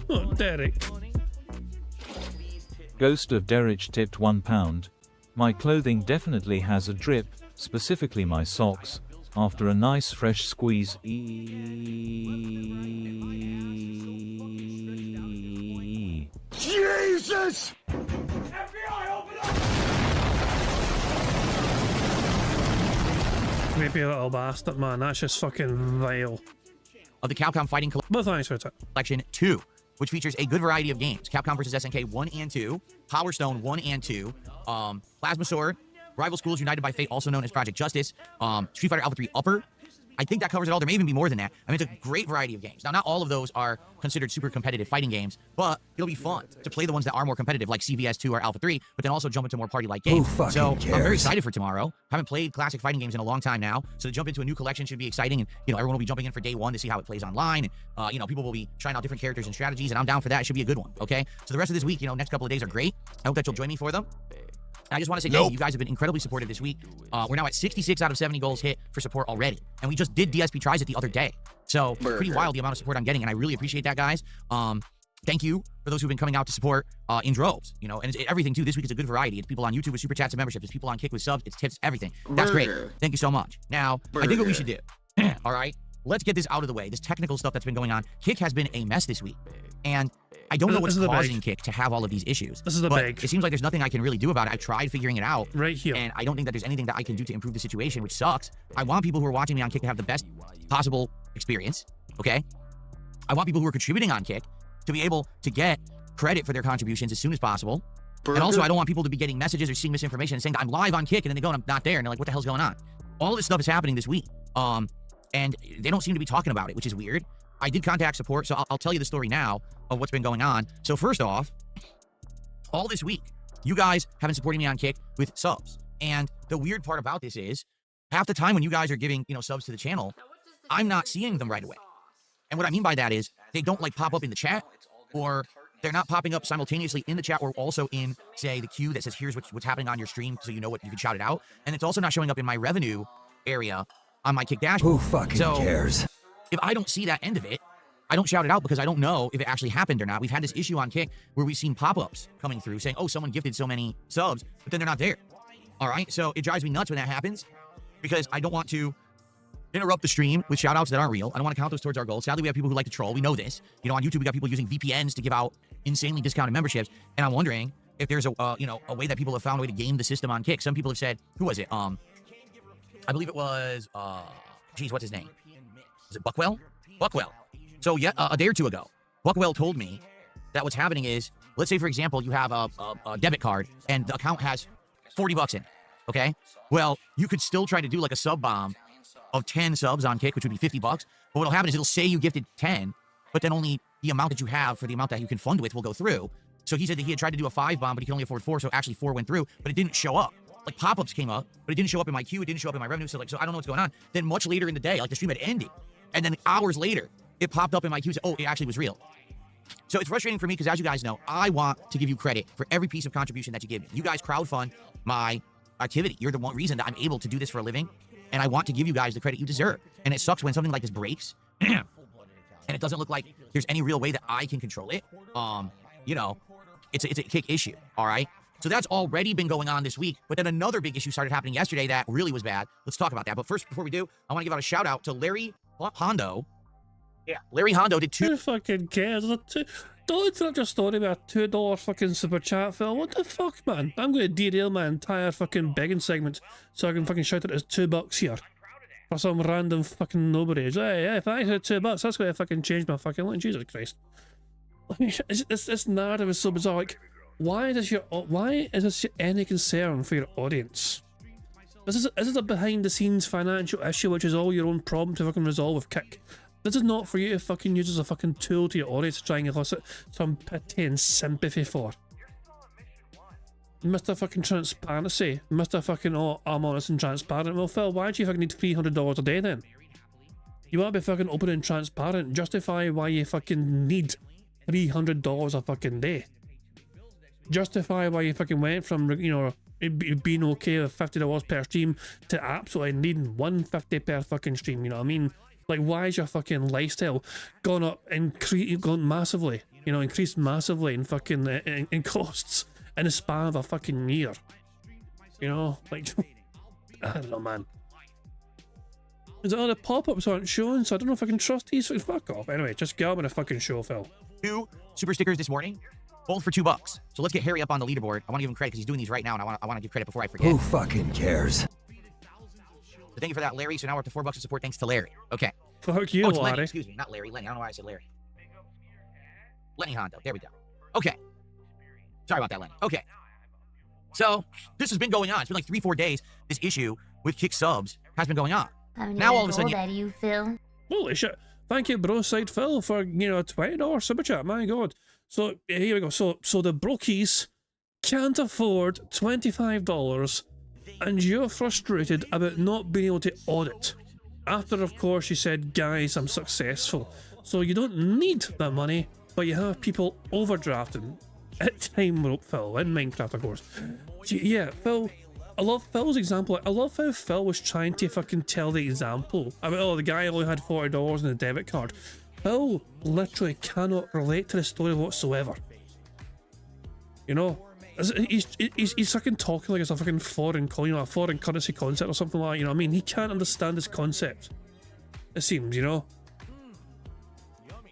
Oh, Derek. Ghost of Derek tipped £1. My clothing definitely has a drip, specifically my socks, after a nice fresh squeeze. Jesus! Maybe a little bastard, man. That's just fucking vile. Of the Capcom Fighting But thanks for it. Collection 2, which features a good variety of games. Capcom vs. SNK 1 and 2, Power Stone 1 and 2, Plasma Sword, Rival Schools United by Fate, also known as Project Justice, Street Fighter Alpha 3 Upper. I think that covers it all. There may even be more than that. I mean, it's a great variety of games. Now, not all of those are considered super competitive fighting games, but it'll be fun to play the ones that are more competitive, like CVS 2 or Alpha 3, but then also jump into more party-like games. So I'm very excited for tomorrow. Haven't played classic fighting games in a long time now, so to jump into a new collection should be exciting, and you know, everyone will be jumping in for day one to see how it plays online, and you know, people will be trying out different characters and strategies, and I'm down for that. It should be a good one, okay? So the rest of this week, you know, next couple of days are great. I hope that you'll join me for them. I just want to say thank you. You guys have been incredibly supportive this week. We're now at 66 out of 70 goals hit for support already. And we just did DSP Tries it the other day. So pretty wild the amount of support I'm getting, and I really appreciate that, guys. Thank you for those who've been coming out to support in droves, you know, and it's everything too. This week is a good variety. It's people on YouTube with super chats and memberships. It's people on Kick with subs. It's tips, everything. That's great. Thank you so much. Now, I think what we should do, all right, let's get this out of the way. This technical stuff that's been going on. Kick has been a mess this week. And I don't know what's causing Kick to have all of these issues. This is the big. It seems like there's nothing I can really do about it. I've tried figuring it out. Right here. And I don't think that there's anything that I can do to improve the situation, which sucks. I want people who are watching me on Kick to have the best possible experience, okay? I want people who are contributing on Kick to be able to get credit for their contributions as soon as possible. And also, I don't want people to be getting messages or seeing misinformation and saying that I'm live on Kick, and then they go and I'm not there, and they're like, what the hell's going on? All this stuff is happening this week. And they don't seem to be talking about it, which is weird. I did contact support, so I'll tell you the story now of what's been going on. So first off, all this week, you guys have been supporting me on Kick with subs. And the weird part about this is, half the time when you guys are giving, you know, subs to the channel, I'm not seeing them right away. And what I mean by that is, they don't like pop up in the chat, or they're not popping up simultaneously in the chat or also in, say, the queue that says, here's what's happening on your stream, so you know what, you can shout it out. And it's also not showing up in my revenue area on my Kick dashboard. Who fucking cares? If I don't see that end of it, I don't shout it out because I don't know if it actually happened or not. We've had this issue on Kick where we've seen pop-ups coming through saying, oh, someone gifted so many subs, but then they're not there. All right, so it drives me nuts when that happens because I don't want to interrupt the stream with shout-outs that aren't real. I don't want to count those towards our goals. Sadly, we have people who like to troll. We know this. You know, on YouTube, we got people using VPNs to give out insanely discounted memberships, and I'm wondering if there's a way that people have found a way to game the system on Kick. Some people have said, who was it? I believe it was, geez, what's his name? Is it Buckwell? Buckwell. So yeah, a day or two ago, Buckwell told me that what's happening is, let's say, for example, you have a debit card and the account has $40 in it, okay? Well, you could still try to do like a sub bomb of 10 subs on Kick, which would be $50. But what'll happen is it'll say you gifted 10, but then only the amount that you have for the amount that you can fund with will go through. So he said that he had tried to do a 5 bomb, but he could only afford 4, so actually 4 went through, but it didn't show up. Like, pop-ups came up, but it didn't show up in my queue, it didn't show up in my revenue, so I don't know what's going on. Then much later in the day, like the stream had ended, and then hours later, it popped up in my queue, oh, it actually was real. So it's frustrating for me because, as you guys know, I want to give you credit for every piece of contribution that you give me. You guys crowdfund my activity. You're the one reason that I'm able to do this for a living, and I want to give you guys the credit you deserve. And it sucks when something like this breaks, and it doesn't look like there's any real way that I can control it. You know, it's a kick issue, all right? So that's already been going on this week, but then another big issue started happening yesterday that really was bad. Let's talk about that. But first, before we do, I want to give out a shout out to Larry Hondo. Yeah, Larry Hondo did 2. Who fucking cares? Don't interrupt your story with a $2 fucking super chat, Phil. What the fuck, man? I'm going to derail my entire fucking begging segment so I can fucking shout it as $2 here for some random fucking nobody. Hey, if I had $2, that's going to fucking change my fucking life. Jesus Christ. I mean, this narrative is so bizarre. Like, why is this any concern for your audience? This is a behind-the-scenes financial issue, which is all your own problem to fucking resolve with Kick. This is not for you to fucking use as a fucking tool to your audience to try and elicit some pity and sympathy for. Mr. fucking Transparency. Mr. fucking, oh, I'm honest and transparent. Well, Phil, why do you fucking need $300 a day then? You want to be fucking open and transparent. Justify why you fucking need $300 a fucking day. Justify why you fucking went from, you know, being okay with $50 per stream to absolutely needing $150 per fucking stream, you know what I mean? Like, why is your fucking lifestyle gone massively, you know, increased massively in fucking in costs in the span of a fucking year? You know, like, I don't know, man. Is it all the pop-ups aren't showing, so I don't know if I can trust these. Fuck off. Anyway, just get on with the fucking show, Phil. 2 super stickers this morning, both for $2. So let's get Harry up on the leaderboard. I want to give him credit because he's doing these right now, and I want to give credit before I forget. Who fucking cares? So thank you for that, Larry. So now we're up to $4 of support thanks to Larry. Okay. Fuck you, it's Lenny. Larry. Excuse me, not Larry. Lenny. I don't know why I said Larry. Lenny Hondo. There we go. Okay. Sorry about that, Lenny. Okay. So this has been going on. It's been like 3-4 days. This issue with Kick subs has been going on. Now all of a sudden, you Phil. Holy shit. Thank you, bro side Phil, for, you know, a $20 super chat. My god. So here we go. So the brokies can't afford $25 and you're frustrated about not being able to audit. After, of course, you said, guys, I'm successful. So you don't need the money, but you have people overdrafting at time rope Phil in Minecraft, of course. Yeah, Phil, I love Phil's example. I love how Phil was trying to fucking tell the example about, oh, the guy only had $40 in a debit card. Phil literally cannot relate to the story whatsoever. You know? He's fucking talking like it's a fucking foreign, you know, a foreign currency concept or something like that, you know what I mean? He can't understand this concept. It seems, you know?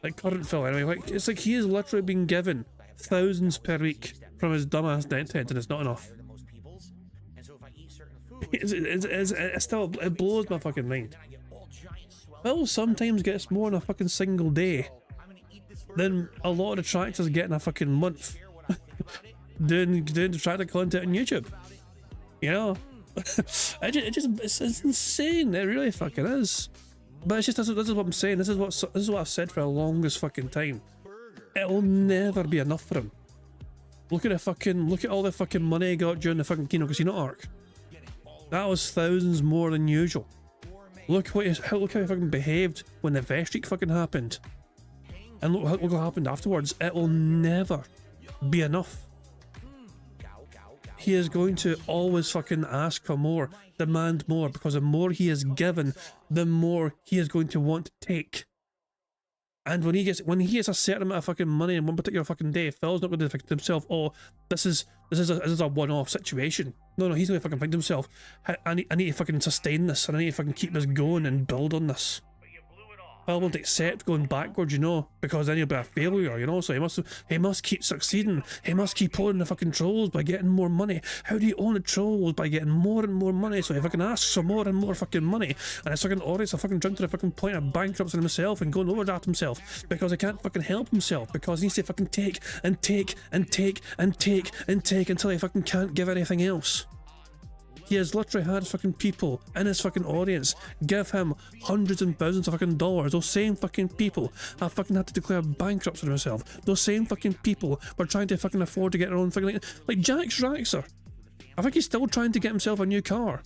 Like current Phil anyway, like, it's like he is literally being given thousands per week from his dumbass net tent and it's not enough. It blows my fucking mind. Phil sometimes gets more in a fucking single day than a lot of detractors get in a fucking month. doing detractor content on YouTube, you know. It's insane. It really fucking is. But it's just this is what I'm saying. This is what I've said for the longest fucking time. It'll never be enough for him. Look at all the fucking money he got during the fucking Kino Casino arc. That was thousands more than usual. Look how he fucking behaved when the vest streak fucking happened, and look what happened afterwards. It will never be enough. He is going to always fucking ask for more, demand more, because the more he is given, the more he is going to want to take. And when he gets a certain amount of fucking money in one particular fucking day, Phil's not going to think to himself, oh, this is a one-off situation. No, he's going to fucking think to himself, I need to fucking sustain this, and I need to fucking keep this going and build on this. Phil won't accept going backwards, you know, because then he'll be a failure, you know, so he must keep succeeding. He must keep owning the fucking trolls by getting more money. How do you own the trolls? By getting more and more money. So if I can ask for more and more fucking money, and it's fucking audience, I fucking jump to the fucking point of bankrupting himself and going overdraft himself because he can't fucking help himself, because he needs to fucking take and take and take and take and take until he fucking can't give anything else. He has literally had fucking people in his fucking audience give him hundreds and thousands of fucking dollars. Those same fucking people have fucking had to declare bankruptcy on themselves. Those same fucking people were trying to fucking afford to get their own fucking like Jack Schraxer. I think he's still trying to get himself a new car.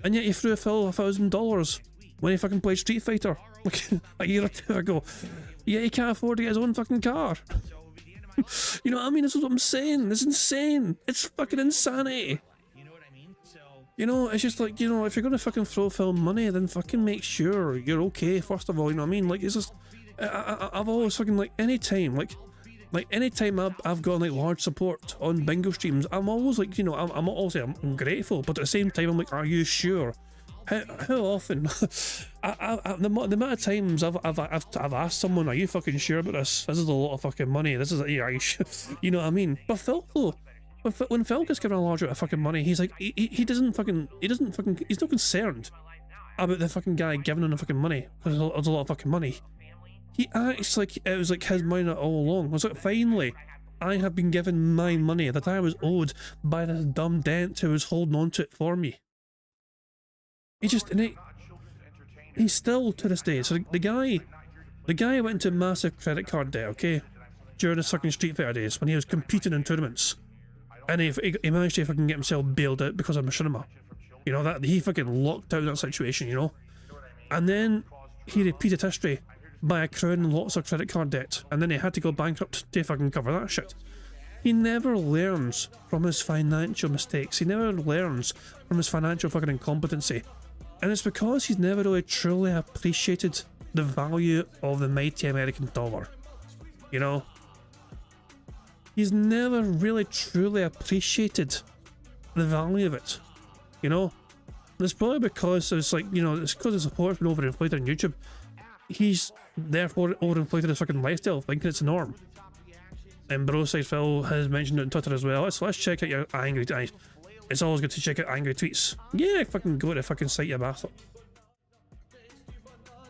And yet he threw Phil $1,000 when he fucking played Street Fighter like a year or two ago. Yeah, he can't afford to get his own fucking car. You know what I mean? This is what I'm saying. It's insane. It's fucking insanity. You know, it's just like, you know, if you're gonna fucking throw Phil money, then fucking make sure you're okay, first of all, you know what I mean? Like, it's just, I've always fucking, like, anytime I've gotten, like, large support on bingo streams, I'm always, like, you know, I'm grateful, but at the same time, I'm like, are you sure? How often? The amount of times I've asked someone, are you fucking sure about this? This is a lot of fucking money, this is, are you sure? You know what I mean? But Phil, though, when Phil gets given a large amount of fucking money, he's like, he doesn't fucking, he's not concerned about the fucking guy giving him the fucking money, because it's a lot of fucking money. He acts like it was like his money all along. It was like, finally, I have been given my money that I was owed by this dumb dent who was holding on to it for me. He just, and he's still to this day. So the guy went into massive credit card debt, okay, during his fucking Street Fighter days when he was competing in tournaments. And he managed to fucking get himself bailed out because of Machinima. You know, that he fucking locked out that situation, you know? And then he repeated history by accruing lots of credit card debt, and then he had to go bankrupt to fucking cover that shit. He never learns from his financial mistakes. He never learns from his financial fucking incompetency. And it's because he's never really truly appreciated the value of the mighty American dollar. You know? He's never really truly appreciated the value of it, you know? And it's probably because it's like, you know, it's because the support's been overinflated on YouTube. He's therefore overinflated his fucking lifestyle, thinking it's a norm. And Broside Phil has mentioned it on Twitter as well. Let's check out your angry tweets. It's always good to check out angry tweets. Yeah, fucking go to the fucking site, you bastard.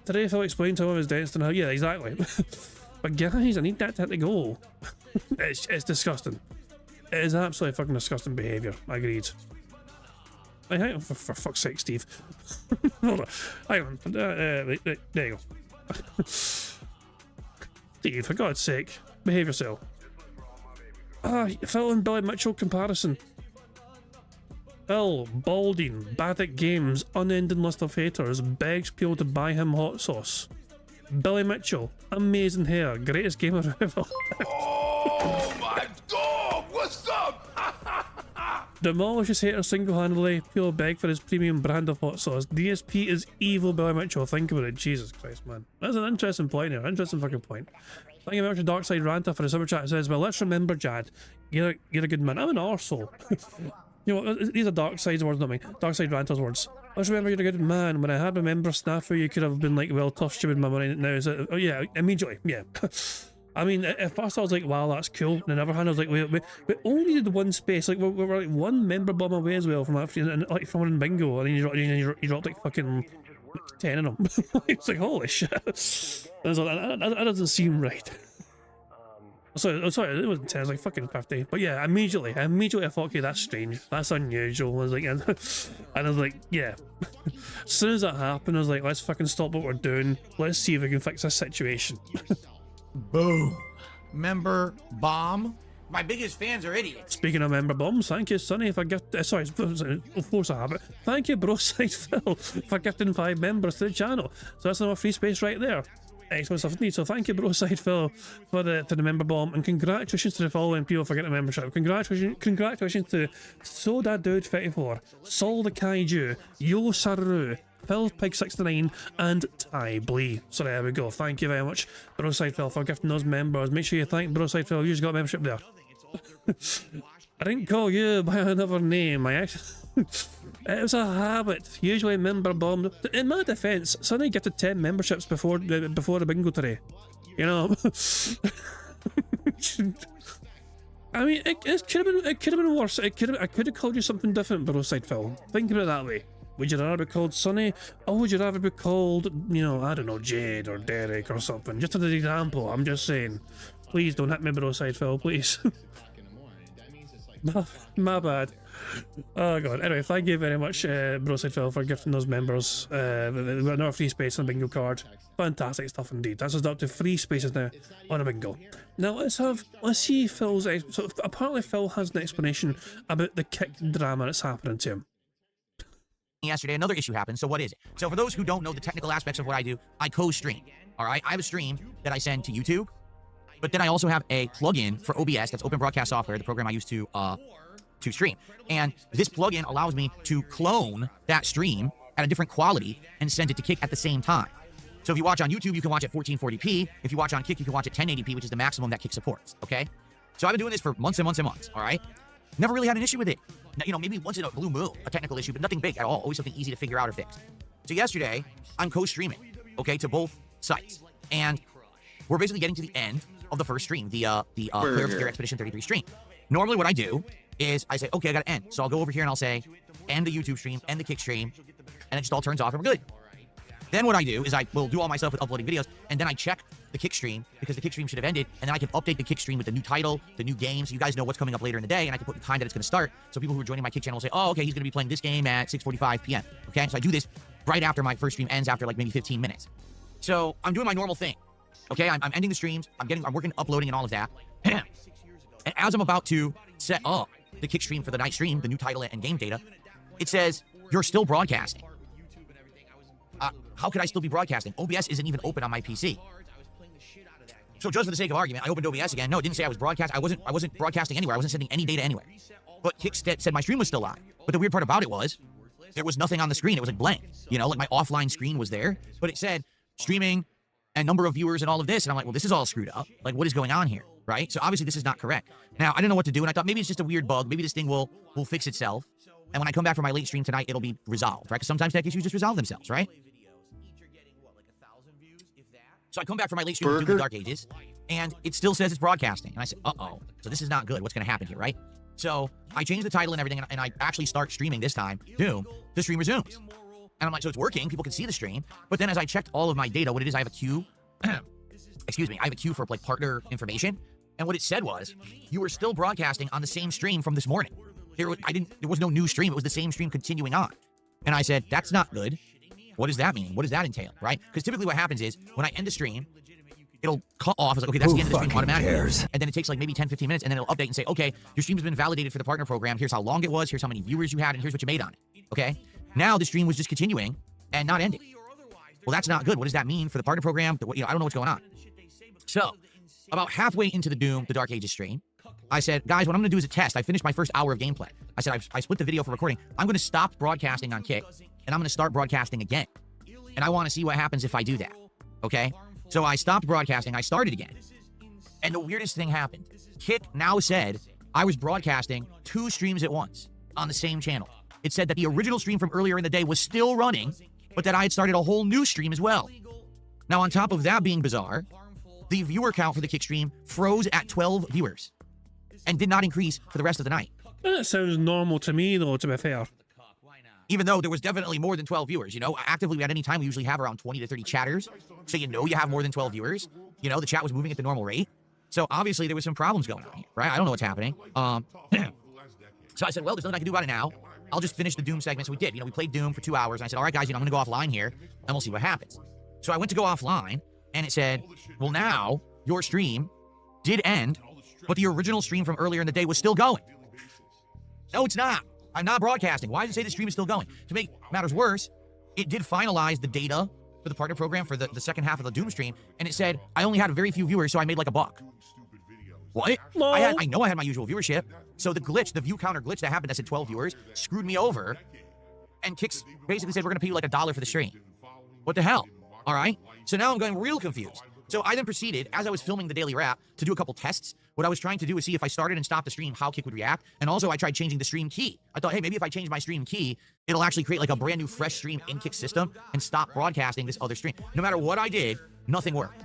Today Phil explained to him his dents and how, yeah, exactly. But guys, I need that to go. It's disgusting. It is absolutely fucking disgusting behaviour. Agreed. For fuck's sake, Steve. Hold on. Hang on. There you go. Steve, for God's sake, behave yourself. Phil and Billy Mitchell comparison. Phil, balding, bad at games, unending list of haters, begs people to buy him hot sauce. Billy Mitchell, amazing hair, greatest gamer ever. Oh my god, what's up? Demolishes haters single-handedly, people beg for his premium brand of hot sauce. DSP is evil Billy Mitchell, think about it, Jesus Christ, man. That's an interesting point here, interesting fucking point. Thank you very much to Darkside Ranta for the super chat. It says, well, let's remember, Jad, you're a good man. I'm an arsehole. You know, these are Darkside's words, not me. Darkside Ranta's words. Let's remember you're a good man. When I had a member snafu, you could have been like, well, tough shit with my money. Now, oh yeah, immediately, yeah. I mean, at first I was like, wow, that's cool. And on the other hand, I was like, we only needed one space. Like, we were like one member bomb away as well from that, like from in bingo. And then you dropped like fucking 10 of them. It's like, holy shit. I was like, that doesn't seem right. Sorry, it wasn't 10, it was like fucking 50. But yeah, immediately I thought, okay, that's strange. That's unusual. I was like, and I was like, yeah. As soon as that happened, I was like, let's fucking stop what we're doing. Let's see if we can fix this situation. Boom. Member bomb. My biggest fans are idiots. Speaking of member bombs, thank you, Sonny, if I gift. Sorry, of course I have it. Thank you, Broside Phil, for gifting 5 members to the channel. So that's another free space right there. Excellent stuff indeed. So thank you, Broside Phil, for the member bomb, and congratulations to the following people for getting a membership. Congratulations to Soda Dude 34, Sol the Kaiju, Yo Saru, Phil Pig 69, and Ty Blee. So there we go. Thank you very much, Broside Phil, for gifting those members. Make sure you thank Broside Phil. You just got a membership there. I didn't call you by another name. It was a habit. Usually member bomb. In my defence, Sonny gifted 10 memberships before the bingo today. You know. I mean, it could have been worse. I could have called you something different, Broside Phil. Think of it that way. Would you rather be called Sonny, or would you rather be called, you know, I don't know, Jade or Derek or something? Just as an example, I'm just saying. Please don't hit me, Broside Phil, please. My bad. Oh god. Anyway, thank you very much, Broside Phil, for gifting those members another free space on the bingo card. Fantastic stuff indeed. That's us up to 3 spaces now on a bingo. Now let's see Phil's. So apparently Phil has an explanation about the kick drama that's happening to him. Yesterday, another issue happened. So what is it? So for those who don't know the technical aspects of what I do, I co-stream. All right, I have a stream that I send to YouTube, but then I also have a plugin for OBS, that's Open Broadcast Software, the program I use to stream. And this plugin allows me to clone that stream at a different quality and send it to Kick at the same time. So if you watch on YouTube, you can watch at 1440p. If you watch on Kick, you can watch at 1080p, which is the maximum that Kick supports. Okay, so I've been doing this for months and months and months. All right, never really had an issue with it. Now, you know, maybe once in a blue moon, a technical issue, but nothing big at all. Always something easy to figure out or fix. So yesterday, I'm co-streaming, okay, to both sites. And we're basically getting to the end of the first stream, the Player of the Year Expedition 33 stream. Normally what I do is I say, okay, I gotta end. So I'll go over here and I'll say, end the YouTube stream, end the Kick stream, and it just all turns off and we're good. Then what I do is I will do all my stuff with uploading videos, and then I check the Kick stream, because the Kick stream should have ended, and then I can update the Kick stream with the new title, the new game, so you guys know what's coming up later in the day, and I can put the time that it's going to start, so people who are joining my Kick channel will say, oh, okay, he's going to be playing this game at 6:45 p.m., okay? So I do this right after my first stream ends, after like maybe 15 minutes. So I'm doing my normal thing, okay? I'm ending the streams, I'm working, uploading, and all of that, and as I'm about to set up the Kick stream for the night stream, the new title and game data, it says, you're still broadcasting. How could I still be broadcasting? OBS isn't even open on my PC. So just for the sake of argument, I opened OBS again. No, it didn't say I was broadcasting. I wasn't broadcasting anywhere. I wasn't sending any data anywhere. But Kick said my stream was still live. But the weird part about it was, there was nothing on the screen. It was like blank. You know, like my offline screen was there, but it said streaming and number of viewers and all of this. And I'm like, well, this is all screwed up. Like, what is going on here, right? So obviously this is not correct. Now, I didn't know what to do, and I thought maybe it's just a weird bug. Maybe this thing will fix itself. And when I come back from my late stream tonight, it'll be resolved, right? Because sometimes tech issues just resolve themselves, right? So I come back from my late stream to the Dark Ages, and it still says it's broadcasting. And I said, uh-oh, so this is not good. What's going to happen here, right? So I change the title and everything, and I actually start streaming this time. Doom, the stream resumes. And I'm like, so it's working. People can see the stream. But then as I checked all of my data, what it is, I have a queue. Excuse me. I have a queue for like partner information. And what it said was, you were still broadcasting on the same stream from this morning. There was no new stream. It was the same stream continuing on. And I said, that's not good. What does that mean? What does that entail, right? Because typically what happens is, when I end the stream, it'll cut off. It's like, okay, that's the end of the stream automatically. And then it takes like maybe 10, 15 minutes, and then it'll update and say, okay, your stream has been validated for the partner program. Here's how long it was. Here's how many viewers you had, and here's what you made on it, okay? Now the stream was just continuing and not ending. Well, that's not good. What does that mean for the partner program? You know, I don't know what's going on. So about halfway into the Doom, the Dark Ages stream, I said, guys, what I'm going to do is a test. I finished my first hour of gameplay. I said, I split the video for recording. I'm going to stop broadcasting on Kick, and I'm going to start broadcasting again. And I want to see what happens if I do that, okay? So I stopped broadcasting. I started again. And the weirdest thing happened. Kick now said I was broadcasting 2 streams at once on the same channel. It said that the original stream from earlier in the day was still running, but that I had started a whole new stream as well. Now, on top of that being bizarre, the viewer count for the Kick stream froze at 12 viewers and did not increase for the rest of the night. That sounds normal to me, though, to be fair. Even though there was definitely more than 12 viewers, you know, actively at any time, we usually have around 20 to 30 chatters. So you know you have more than 12 viewers. You know, the chat was moving at the normal rate. So obviously there was some problems going on here, right? I don't know what's happening. So I said, well, there's nothing I can do about it now. I'll just finish the Doom segment. So we did. You know, we played Doom for 2 hours. And I said, all right, guys, you know, I'm going to go offline here, and we'll see what happens. So I went to go offline, and it said, well, now your stream did end, but the original stream from earlier in the day was still going. No, it's not. I'm not broadcasting. Why does it say the stream is still going? To make matters worse, it did finalize the data for the partner program for the second half of the Doom stream, and it said I only had very few viewers, so I made like $1. What? No. I know I had my usual viewership, so the glitch, the view counter glitch that happened that said 12 viewers, screwed me over, and Kix basically said we're going to pay you like $1 for the stream. What the hell? All right? So now I'm going real confused. So I then proceeded, as I was filming the daily wrap, to do a couple tests. What I was trying to do is see if I started and stopped the stream, how Kick would react. And also I tried changing the stream key. I thought, hey, maybe if I change my stream key, it'll actually create like a brand new fresh stream in Kick's system and stop broadcasting this other stream. No matter what I did, nothing worked.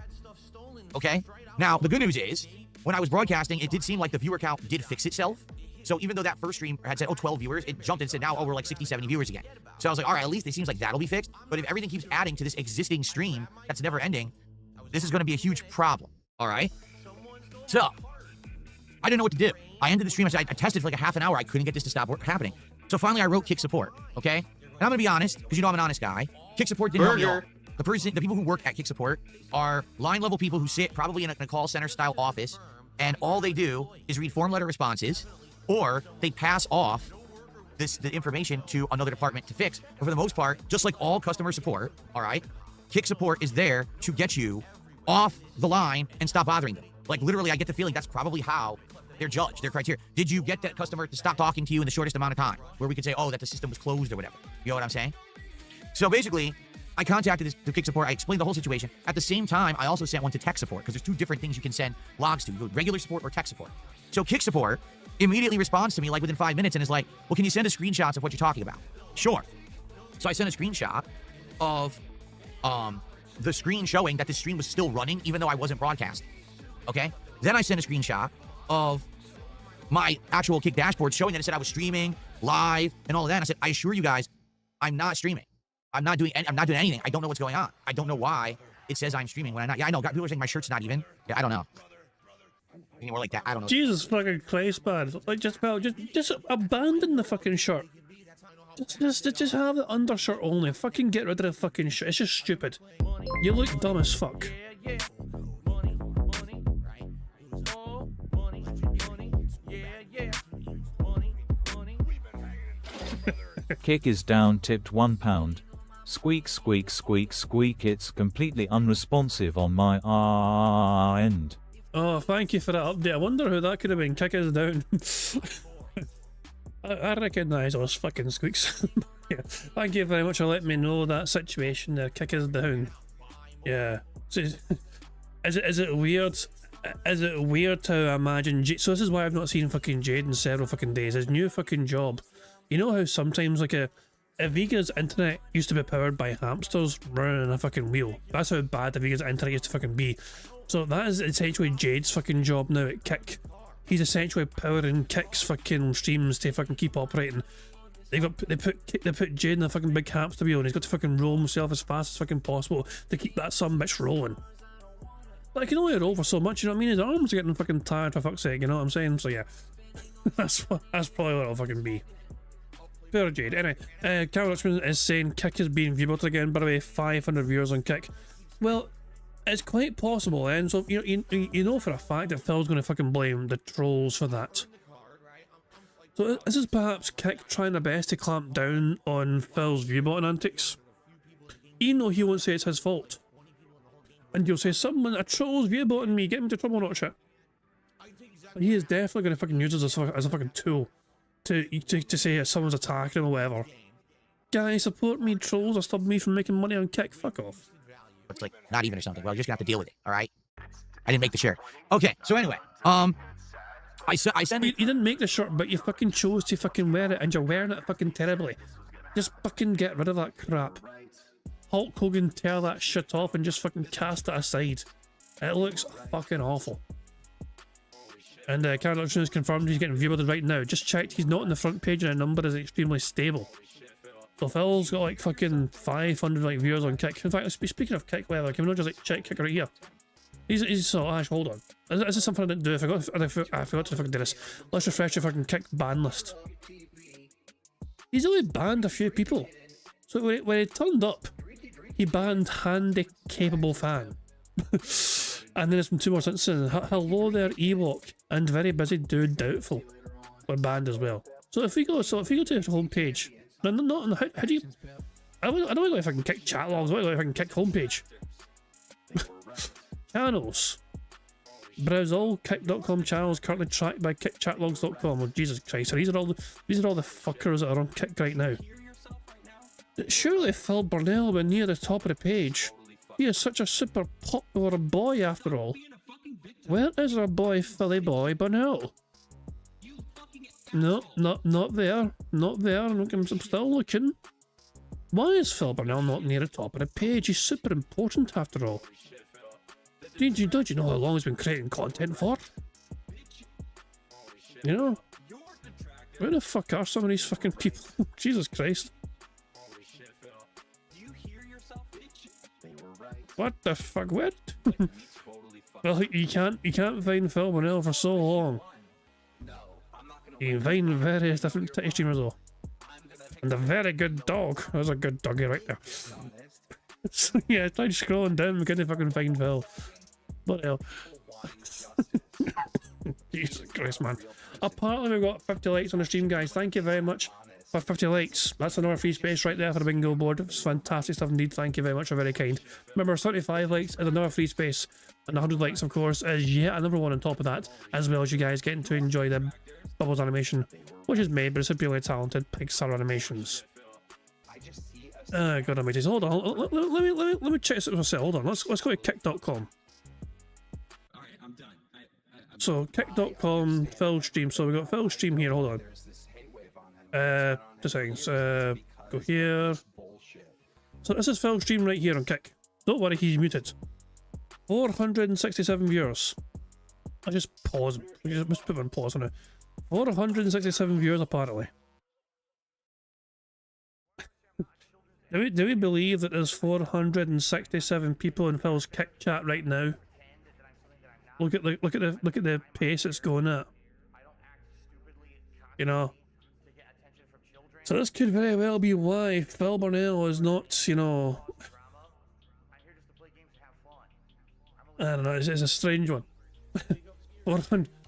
Okay? Now, the good news is, when I was broadcasting, it did seem like the viewer count did fix itself. So even though that first stream had said, 12 viewers, it jumped and said now, we're like 60, 70 viewers again. So I was like, all right, at least it seems like that'll be fixed. But if everything keeps adding to this existing stream that's never ending, this is going to be a huge problem. All right? So I didn't know what to do. I ended the stream. I tested for like a half an hour. I couldn't get this to stop happening. So finally, I wrote Kick Support, okay? And I'm gonna be honest, because you know I'm an honest guy. Kick Support didn't help me at all. The people who work at Kick Support are line-level people who sit probably in a call center-style office, and all they do is read form letter responses, or they pass off the information to another department to fix. But for the most part, just like all customer support, all right, Kick Support is there to get you off the line and stop bothering them. Like, literally, I get the feeling that's probably how they're judged, their criteria. Did you get that customer to stop talking to you in the shortest amount of time? Where we could say, oh, that the system was closed or whatever. You know what I'm saying? So basically, I contacted the Kick Support. I explained the whole situation. At the same time, I also sent one to tech support, because there's two different things you can send logs to. You go regular support or tech support. So Kick Support immediately responds to me, like, within 5 minutes, and is like, well, can you send us screenshots of what you're talking about? Sure. So I sent a screenshot of the screen showing that the stream was still running, even though I wasn't broadcasting. Okay? Then I sent a screenshot of my actual Kick dashboard showing that it said I was streaming live and all of that. And I said, I assure you guys, I'm not streaming. I'm not doing anything. I don't know what's going on. I don't know why it says I'm streaming when I'm not. Yeah, I know. People are saying my shirt's not even. Yeah, I don't know. More like that. I don't know. Jesus fucking Christ, man. Like, just abandon the fucking shirt. Just have the undershirt only. Fucking get rid of the fucking shirt. It's just stupid. You look dumb as fuck. Kick is down, tipped £1. Squeak, squeak, squeak, squeak. It's completely unresponsive on my end. Oh, thank you for that update. I wonder who that could have been. Kick us down. I recognise those fucking squeaks. Yeah. Thank you very much for letting me know that situation there. Kick us down. Yeah. So, is it weird? Is it weird to imagine? So this is why I've not seen fucking Jade in several fucking days. His new fucking job. You know how sometimes like Vega's internet used to be powered by hamsters running a fucking wheel. That's how bad Vega's internet used to fucking be. So that is essentially Jade's fucking job now at Kick. He's essentially powering Kick's fucking streams to fucking keep operating. They put Jade in a fucking big hamster wheel, and he's got to fucking roll himself as fast as fucking possible to keep that son bitch rolling. But I can only roll for so much, you know what I mean? His arms are getting fucking tired for fuck's sake, you know what I'm saying? So yeah, that's probably what it'll fucking be. Poor Jade. Anyway, Carol Richmond is saying Kick is being viewed again. By the way, 500 viewers on Kick. Well, it's quite possible, and so you know for a fact that Phil's going to fucking blame the trolls for that. So this is perhaps Kick trying their best to clamp down on Phil's view button antics, even though he won't say it's his fault. And you'll say, a troll's view button me, get him into trouble, not shit. But he is definitely going to fucking use this as a fucking tool to say that someone's attacking him or whatever. Guys, support me, trolls, or stop me from making money on Kick. Fuck off. It's like not even or something. Well, you're just gonna have to deal with it. All right. I didn't make the shirt. Okay. So anyway, I sent. You didn't make the shirt, but you fucking chose to fucking wear it, and you're wearing it fucking terribly. Just fucking get rid of that crap. Hulk Hogan, tear that shit off and just fucking cast it aside. It looks fucking awful. And Karen Luxon has confirmed he's getting viewed right now. Just checked, he's not on the front page and the number is extremely stable. So Phil's got like fucking 500 like viewers on Kick. In fact, speaking of Kick, whatever, can we not just like check Kick right here? He's so Ash, hold on. Is this something I didn't do? I forgot to fucking do this. Let's refresh the fucking Kick ban list. He's only banned a few people. So when he turned up, he banned handy capable fan. And then there's been 2 more since then. Hello there, Ewok, and very busy dude doubtful were banned as well. So if we go to the homepage, how do you? I don't know if I can Kick chat logs. I don't know if I can Kick homepage. Channels. Browse all kick.com channels currently tracked by kickchatlogs.com. Oh Jesus Christ! So these are all the fuckers that are on Kick right now. Surely Phil Burnell will be near the top of the page. He is such a super popular boy after all. Where is our boy Philly Boy Burnell? No, not there. Not there. I'm still looking. Why is Phil Burnell not near the top of the page? He's super important after all. Don't you know how long he's been creating content for? You know? Where the fuck are some of these fucking people? Jesus Christ. What the fuck? What? Well, you can't find Phil Burnell for so long. You find various different titty streamers though. And a very good dog. There's a good doggy right there. So yeah, I tried scrolling down, we couldn't fucking find Phil. What the hell? Jesus Christ, man. Apparently we've got 50 likes on the stream, guys. Thank you very much for 50 likes. That's another free space right there for the bingo board. It's fantastic stuff indeed. Thank you very much. You're very kind. Remember, 35 likes is another free space. And 100 likes, of course, is yet another one on top of that. As well as you guys getting to enjoy the Bubbles animation, which is made by the supremely talented Pixar Animations. God almighty. Hold on. Let me check this out myself. Hold on. Let's go to kick.com. So kick.com, Phil stream. So we got Phil stream here. Hold on. Two seconds. Go here. So this is Phil stream right here on Kick. Don't worry, he's muted. 467 viewers. I just pause. Just put on pause on it. 467 viewers apparently. Do we believe that there's 467 people in Phil's Kick chat right now? Look at the pace it's going at. You know. So this could very well be why Phil Burnell is not, you know. I don't know. It's a strange one.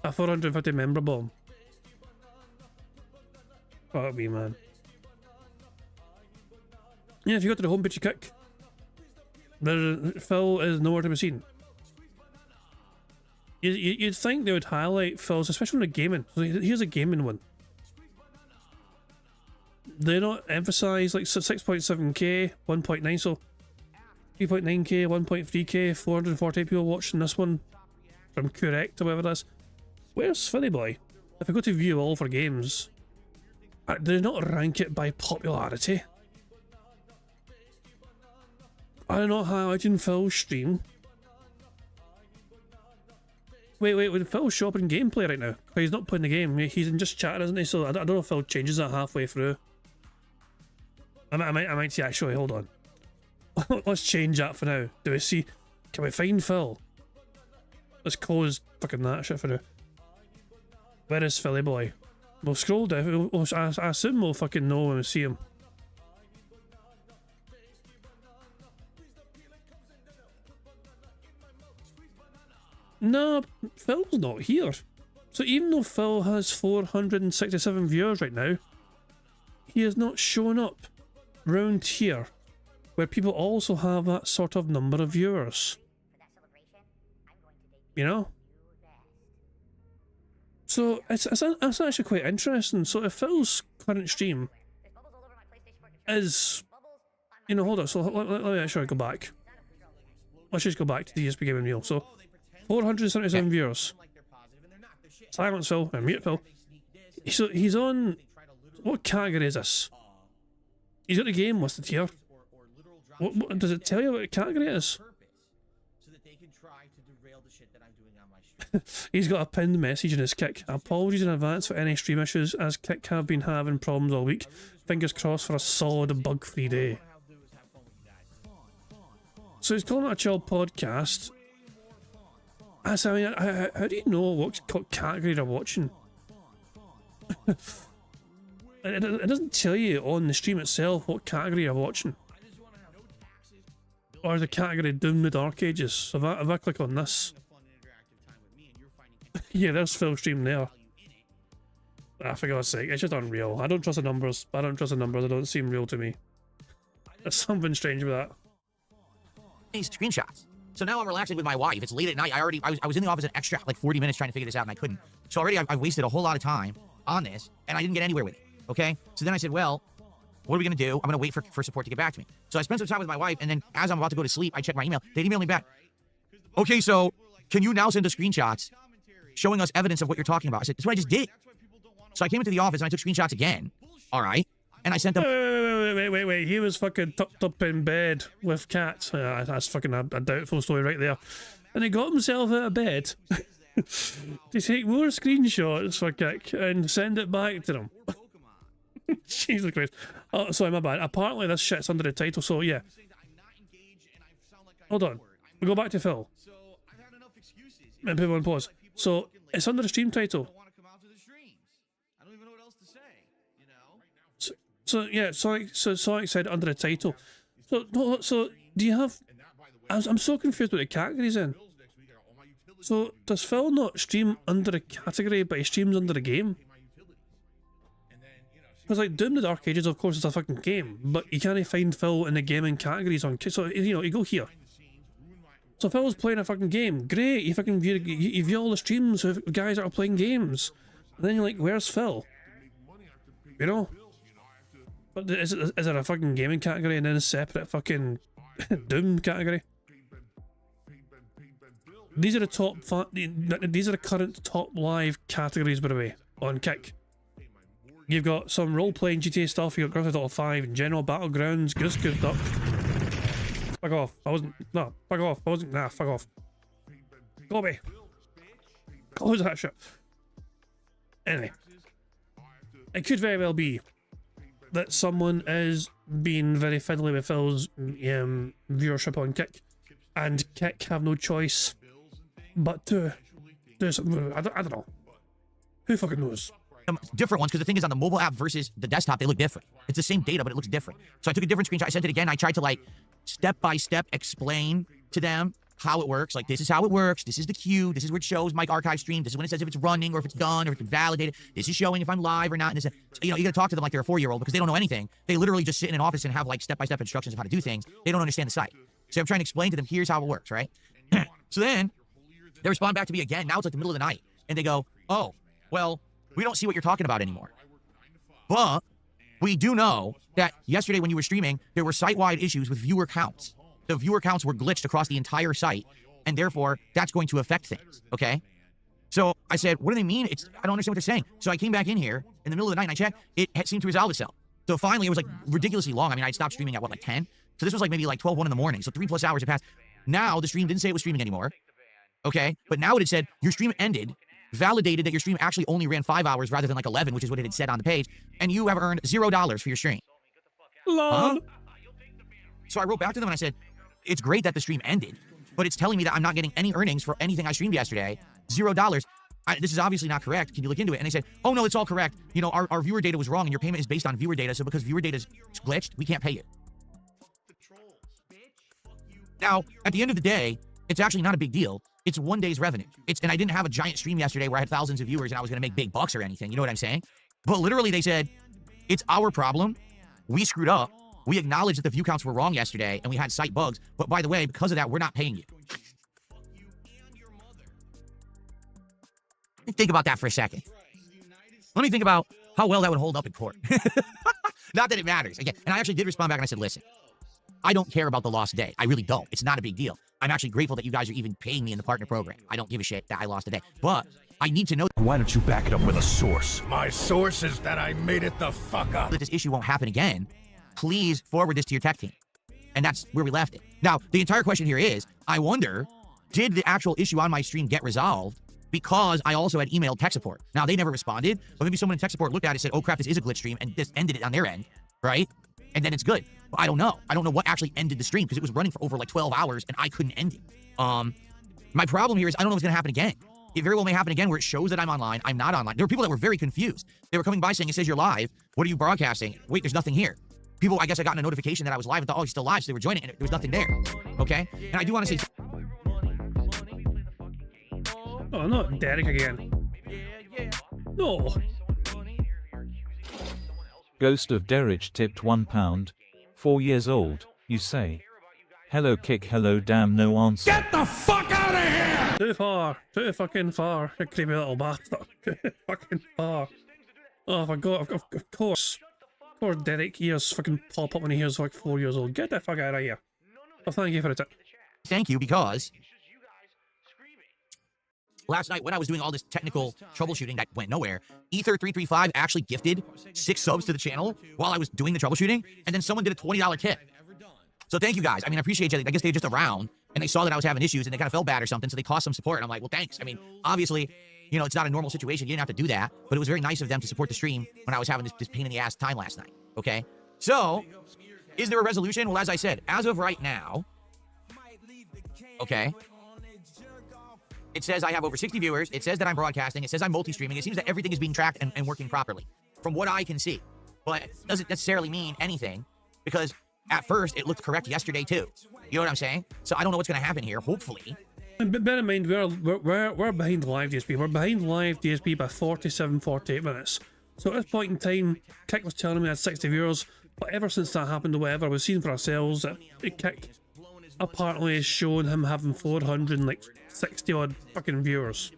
A 450 member bomb. Fuck me, man. Yeah, if you go to the homepage of Kick, Phil is nowhere to be seen. You'd think they would highlight Phil's, especially in the gaming. So here's a gaming one. They don't emphasize like 6.7k, 1.9, so 3.9k, 1.3k, 440 people watching this one from Correct or whatever it is. Where's Philly Boy? If I go to view all for games, do they not rank it by popularity? I don't know how I can Phil stream. Wait, would Phil show up in gameplay right now? He's not playing the game, he's in just chat, isn't he? So I don't know if Phil changes that halfway through. I might see actually, hold on. Let's change that for now. Do we see, can we find Phil? Let's close fucking that shit for now. Where is Philly Boy? We'll scroll down, I assume we'll fucking know when we see him. No, Phil's not here. So even though Phil has 467 viewers right now, he has not shown up round here, where people also have that sort of number of viewers. You know? So it's actually quite interesting. So if Phil's current stream is, you know, hold on, so let me actually go back. Let's just go back to the DSP Gaming Wheel. So 477 viewers. Silence Phil and mute Phil. So he's on, what category is this? He's got the game listed here. What does it tell you what category it is? He's got a pinned message in his Kick. Apologies in advance for any stream issues, as Kick have been having problems all week. Fingers crossed for a solid bug-free day. So he's calling it a chill podcast. I mean, how do you know what category they're watching? It doesn't tell you on the stream itself what category you're watching. Or the category Doom the Dark Ages. So if I click on this. Yeah, there's Phil stream there. Ah, for God's sake, it's just unreal. I don't trust the numbers. I don't trust the numbers. They don't seem real to me. There's something strange with that. These screenshots. So now I'm relaxing with my wife. It's late at night. I was in the office an extra like 40 minutes trying to figure this out, and I couldn't. So already I wasted a whole lot of time on this, and I didn't get anywhere with it. Okay? So then I said, well, what are we going to do? I'm going to wait for support to get back to me. So I spent some time with my wife, and then as I'm about to go to sleep, I checked my email. They emailed me back. Okay, so can you now send us screenshots showing us evidence of what you're talking about? I said, that's what I just did. So I came into the office, and I took screenshots again. All right. And I sent them. Wait. He was fucking tucked up in bed with cats. That's fucking a doubtful story right there. And he got himself out of bed to take more screenshots for Kick and send it back to them. Jesus Christ. Oh, sorry, my bad. Apparently this shit's under the title, so yeah. Hold on. We go back to Phil. And people on pause. So it's under the stream title. So yeah, Sonic said under the title. So no, so do you have? I'm so confused with the categories in. So does Phil not stream under a category, but he streams under a game? Because like Doom the Dark Ages, of course, is a fucking game, but you can't find Phil in the gaming categories on. So you know, you go here. So Phil's playing a fucking game. Great, you fucking you view all the streams of guys that are playing games. And then you're like, where's Phil? You know? But is there a fucking gaming category and then a separate fucking Doom category? These are the top. These are the current top live categories, by the way, on Kick. You've got some role-playing GTA stuff. You've got Grand Theft Auto 5, General Battlegrounds, Goose Duck. Fuck off. I wasn't. No, fuck off. I wasn't. Nah, fuck off. Go away. Close that shit. Anyway, it could very well be that someone is being very fiddly with Phil's viewership on Kick, and Kick have no choice but to do something. I don't know. Who fucking knows? Different ones, because the thing is, on the mobile app versus the desktop, they look different. It's the same data, but it looks different. So I took a different screenshot. I sent it again. I tried to like step by step explain to them how it works. Like, this is how it works. This is the queue. This is where it shows my archive stream. This is when it says if it's running or if it's done or if it's been validated. This is showing if I'm live or not. And this, you know, you got to talk to them like they're a 4-year-old because they don't know anything. They literally just sit in an office and have like step-by-step instructions of how to do things. They don't understand the site. So I'm trying to explain to them, here's how it works, right? So then they respond back to me again. Now it's like the middle of the night. And they go, oh, well, we don't see what you're talking about anymore. But we do know that yesterday when you were streaming, there were site-wide issues with viewer counts. The viewer counts were glitched across the entire site, and therefore, that's going to affect things, okay? So I said, what do they mean? I don't understand what they're saying. So I came back in here in the middle of the night, and I checked. It had seemed to resolve itself. So finally, it was like ridiculously long. I mean, I'd stopped streaming at, what, like 10? So this was like maybe like 12, 1 in the morning. So 3+ hours had passed. Now, the stream didn't say it was streaming anymore, okay? But now it had said, your stream ended, validated that your stream actually only ran 5 hours rather than like 11, which is what it had said on the page, and you have earned $0 for your stream. Lol. Huh? So I wrote back to them and I said, it's great that the stream ended, but it's telling me that I'm not getting any earnings for anything I streamed yesterday. $0. This is obviously not correct. Can you look into it? And they said, oh no, it's all correct. You know, our viewer data was wrong and your payment is based on viewer data. So because viewer data is glitched, we can't pay you. Now, at the end of the day, it's actually not a big deal. It's 1 day's revenue. And I didn't have a giant stream yesterday where I had thousands of viewers and I was going to make big bucks or anything. You know what I'm saying? But literally they said, it's our problem. We screwed up. We acknowledged that the view counts were wrong yesterday and we had site bugs. But by the way, because of that, we're not paying you. Think about that for a second. Let me think about how well that would hold up in court. Not that it matters. Again, and I actually did respond back and I said, listen, I don't care about the lost day. I really don't. It's not a big deal. I'm actually grateful that you guys are even paying me in the partner program. I don't give a shit that I lost a day. But I need to know Why don't you back it up with a source? My source is that I made it the fuck up. that this issue won't happen again. Please forward this to your tech team. And that's where we left it. Now, the entire question here is, I wonder, did the actual issue on my stream get resolved because I also had emailed tech support? Now, they never responded, but maybe someone in tech support looked at it and said, oh crap, this is a glitch stream, and this ended it on their end, right? And then it's good. But I don't know. I don't know what actually ended the stream because it was running for over like 12 hours and I couldn't end it. My problem here is I don't know what's going to happen again. It very well may happen again where it shows that I'm online. I'm not online. There were people that were very confused. They were coming by saying, it says you're live. What are you broadcasting? Wait, there's nothing here. People, I guess I got a notification that I was live and thought, oh, you're still live. So they were joining and there was nothing there. Okay? And I do want to say... Oh, not Derek again. No. Ghost of Derek tipped £1. 4 years old, you say. Hello Kick, hello damn, no answer. Get the fuck out of here! Too far. Too fucking far. You creepy little bastard. Too fucking far. Oh, I forgot. Of course. Poor Derek ears fucking pop up when he hears like 4 years old. Get the fuck out of here. Well, thank you for the tip. Thank you, because last night when I was doing all this technical troubleshooting that went nowhere, Ether335 actually gifted 6 subs to the channel while I was doing the troubleshooting, and then someone did a $20 tip. So thank you guys. I mean, I appreciate you. I guess they were just around and they saw that I was having issues and they kind of felt bad or something, so they caused some support. And I'm like, well, thanks. I mean, obviously, you know, it's not a normal situation. You didn't have to do that, but it was very nice of them to support the stream when I was having this pain in the ass time last night. Okay? So, is there a resolution? Well, as I said, as of right now, okay, it says I have over 60 viewers. It says that I'm broadcasting. It says I'm multi-streaming. It seems that everything is being tracked and working properly from what I can see. but it doesn't necessarily mean anything because at first it looked correct yesterday too. You know what I'm saying? So I don't know what's going to happen here. Hopefully. But bear in mind, we're behind live DSP. We're behind live DSP by 47, 48 minutes. So at this point in time, Kick was telling me I had 60 viewers, but ever since that happened or whatever, we've seen for ourselves that Kick apparently is showing him having 460 odd fucking viewers.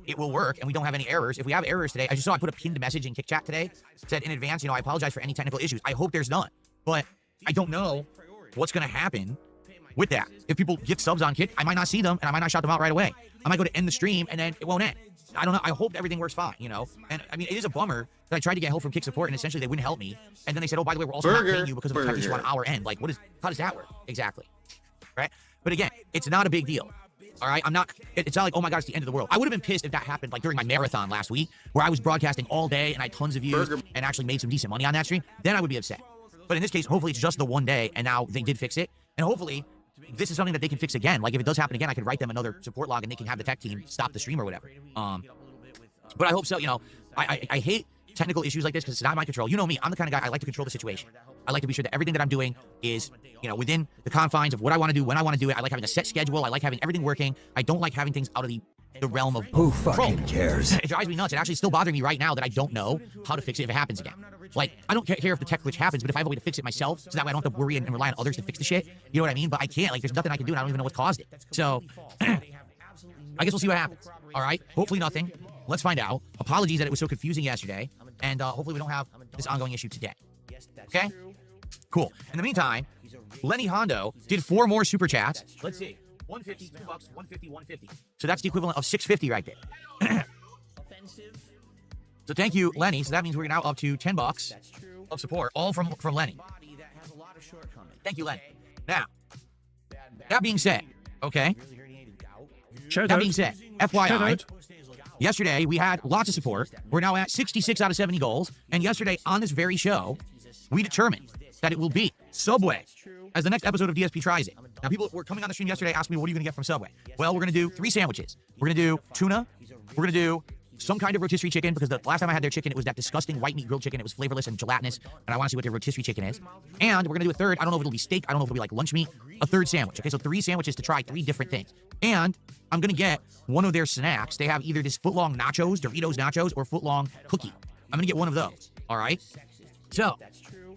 It will work, and we don't have any errors. If we have errors today, I just saw I put a pinned message in Kick Chat today, said in advance, I apologize for any technical issues. I hope there's none, but I don't know what's going to happen with that. If people get subs on Kick, I might not see them, and I might not shout them out right away. I might go to end the stream, and then it won't end. I don't know. I hope everything works fine, And I mean, it is a bummer that I tried to get help from Kick support, and essentially they wouldn't help me. And then they said, oh, by the way, we're also not paying you because of the tech issue on our end. Like, how does that work? Exactly. Right? But again, it's not a big deal. All right? It's not like, oh my God, it's the end of the world. I would have been pissed if that happened like during my marathon last week, where I was broadcasting all day and I had tons of views and actually made some decent money on that stream. Then I would be upset. But in this case, hopefully it's just the one day, and now they did fix it. And hopefully this is something that they can fix again. Like if it does happen again, I could write them another support log and they can have the tech team stop the stream or whatever. But I hope so. I hate technical issues like this because it's not my control. You know me, I'm the kind of guy, I like to control the situation. I like to be sure that everything that I'm doing is, within the confines of what I want to do, when I want to do it. I like having a set schedule. I like having everything working. I don't like having things out of the realm of Who control. fucking cares? It drives me nuts. It actually still bothering me right now that I don't know how to fix it if it happens again. Like, I don't care if the tech glitch happens, but if I have a way to fix it myself, so that way I don't have to worry and rely on others to fix the shit, you know what I mean? But I can't. Like, there's nothing I can do, and I don't even know what caused it. So, I guess we'll see what happens. All right? Hopefully nothing. Let's find out. Apologies that it was so confusing yesterday, and hopefully we don't have this ongoing issue today. Okay? Cool. In the meantime, Lenny Hondo did 4 more super chats. Let's see. 150, $2, 150, 150. So that's the equivalent of 650 right there. So thank you, Lenny. So that means we're now up to $10 of support, all from Lenny. Thank you, Lenny. Now, that being said, okay. That being said, FYI, yesterday we had lots of support. We're now at 66 out of 70 goals. And yesterday on this very show, we determined that it will be Subway as the next episode of DSP Tries It. Now, people were coming on the stream yesterday asking me, what are you going to get from Subway? Well, we're going to do 3 sandwiches. We're going to do tuna. We're going to do some kind of rotisserie chicken, because the last time I had their chicken, it was that disgusting white meat grilled chicken. It was flavorless and gelatinous, and I want to see what their rotisserie chicken is. And we're going to do a third. I don't know if it'll be steak. I don't know if it'll be like lunch meat. A third sandwich. Okay, so 3 sandwiches to try 3 different things. And I'm going to get one of their snacks. They have either this foot-long nachos, Doritos nachos, or foot-long cookie. I'm going to get one of those. All right? So,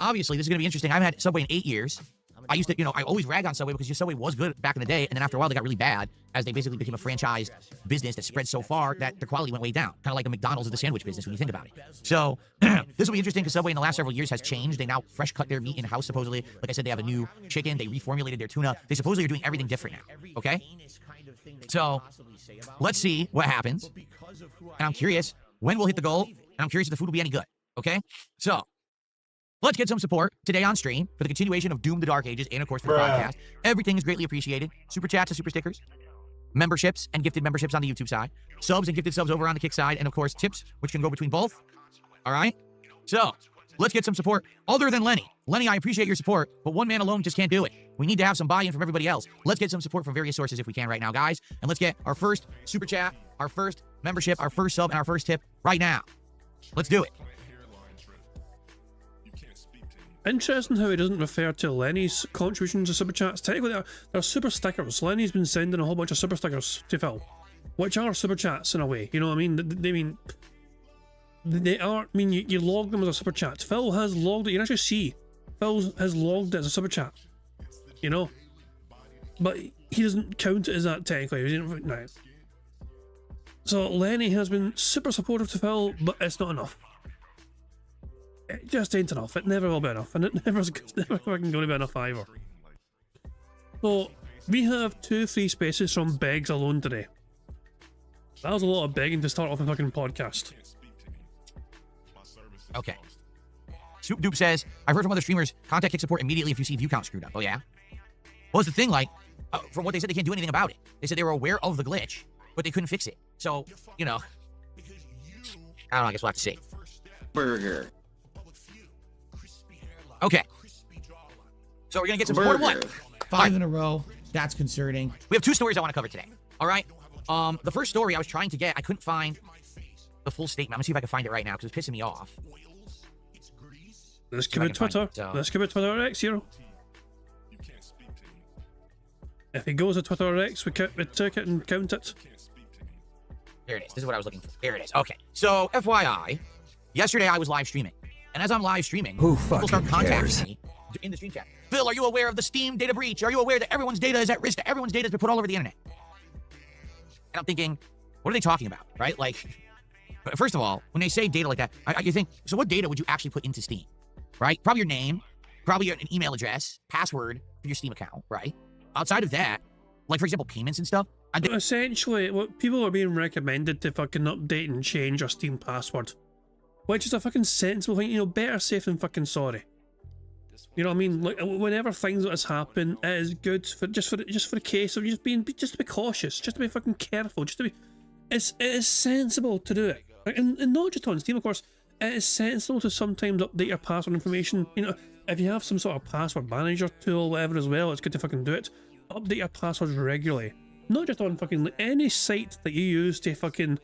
obviously, this is going to be interesting. I haven't had Subway in 8 years. I used to, I always rag on Subway because Subway was good back in the day, and then after a while they got really bad as they basically became a franchise business that spread so far that their quality went way down. Kind of like the McDonald's of the sandwich business when you think about it. So this will be interesting because Subway in the last several years has changed. They now fresh cut their meat in-house supposedly. Like I said, they have a new chicken. They reformulated their tuna. They supposedly are doing everything different now. Okay? So let's see what happens. And I'm curious when we'll hit the goal, and I'm curious if the food will be any good. Okay? So let's get some support today on stream for the continuation of Doom the Dark Ages and, of course, for the podcast. Everything is greatly appreciated. Super chats and super stickers, memberships and gifted memberships on the YouTube side, subs and gifted subs over on the Kick side, and, of course, tips, which can go between both. All right? So let's get some support other than Lenny. Lenny, I appreciate your support, but one man alone just can't do it. We need to have some buy-in from everybody else. Let's get some support from various sources if we can right now, guys. And let's get our first super chat, our first membership, our first sub, and our first tip right now. Let's do it. Interesting how he doesn't refer to Lenny's contributions to super chats. Technically, they're super stickers. Lenny's been sending a whole bunch of super stickers to Phil, which are super chats in a way. You know what I mean? They are. I mean, you log them as a super chat. Phil has logged it. You can actually see Phil has logged it as a super chat. You know, but he doesn't count it as that technically. He didn't. No. So Lenny has been super supportive to Phil, but it's not enough. It just ain't enough. It never will be enough, and it's never fucking going to be enough either. So we have 2 free spaces from begs alone today. That was a lot of begging to start off a fucking podcast. Okay. Soup Dupe says, I've heard from other streamers, contact Kick support immediately if you see view count screwed up. Oh yeah? Well, it's the thing, like, from what they said, they can't do anything about it. They said they were aware of the glitch, but they couldn't fix it. So, I don't know, I guess we'll have to see. Burger. Okay. So we're going to get some support. What? 5 in a row. That's concerning. We have 2 stories I want to cover today. All right? The first story I was trying to get, I couldn't find the full statement. I'm going to see if I can find it right now because it's pissing me off. This See could if I be can find Twitter. it. So- This could be Twitter X here. If he goes to Twitter X, we take it and count it. There it is. This is what I was looking for. There it is. Okay. So, FYI, yesterday I was live streaming. And as I'm live streaming, Who people start fucking contacting cares? me in the stream chat. Phil, are you aware of the Steam data breach? Are you aware that everyone's data is at risk? That everyone's data has been put all over the internet? And I'm thinking, what are they talking about, right? Like, first of all, when they say data like that, you think, so what data would you actually put into Steam, right? Probably your name, probably an email address, password for your Steam account, right? Outside of that, like, for example, payments and stuff. Essentially, what people are being recommended to fucking update and change your Steam password. Which is a fucking sensible thing, you know, better safe than fucking sorry. You know what I mean? Like, whenever things like this happen, it is good for just for the case of just to be cautious, just to be fucking careful, just to be. It is sensible to do it, right? And not just on Steam, of course. It is sensible to sometimes update your password information. You know, if you have some sort of password manager tool, whatever as well, it's good to fucking do it. Update your passwords regularly, not just on fucking any site that you use to fucking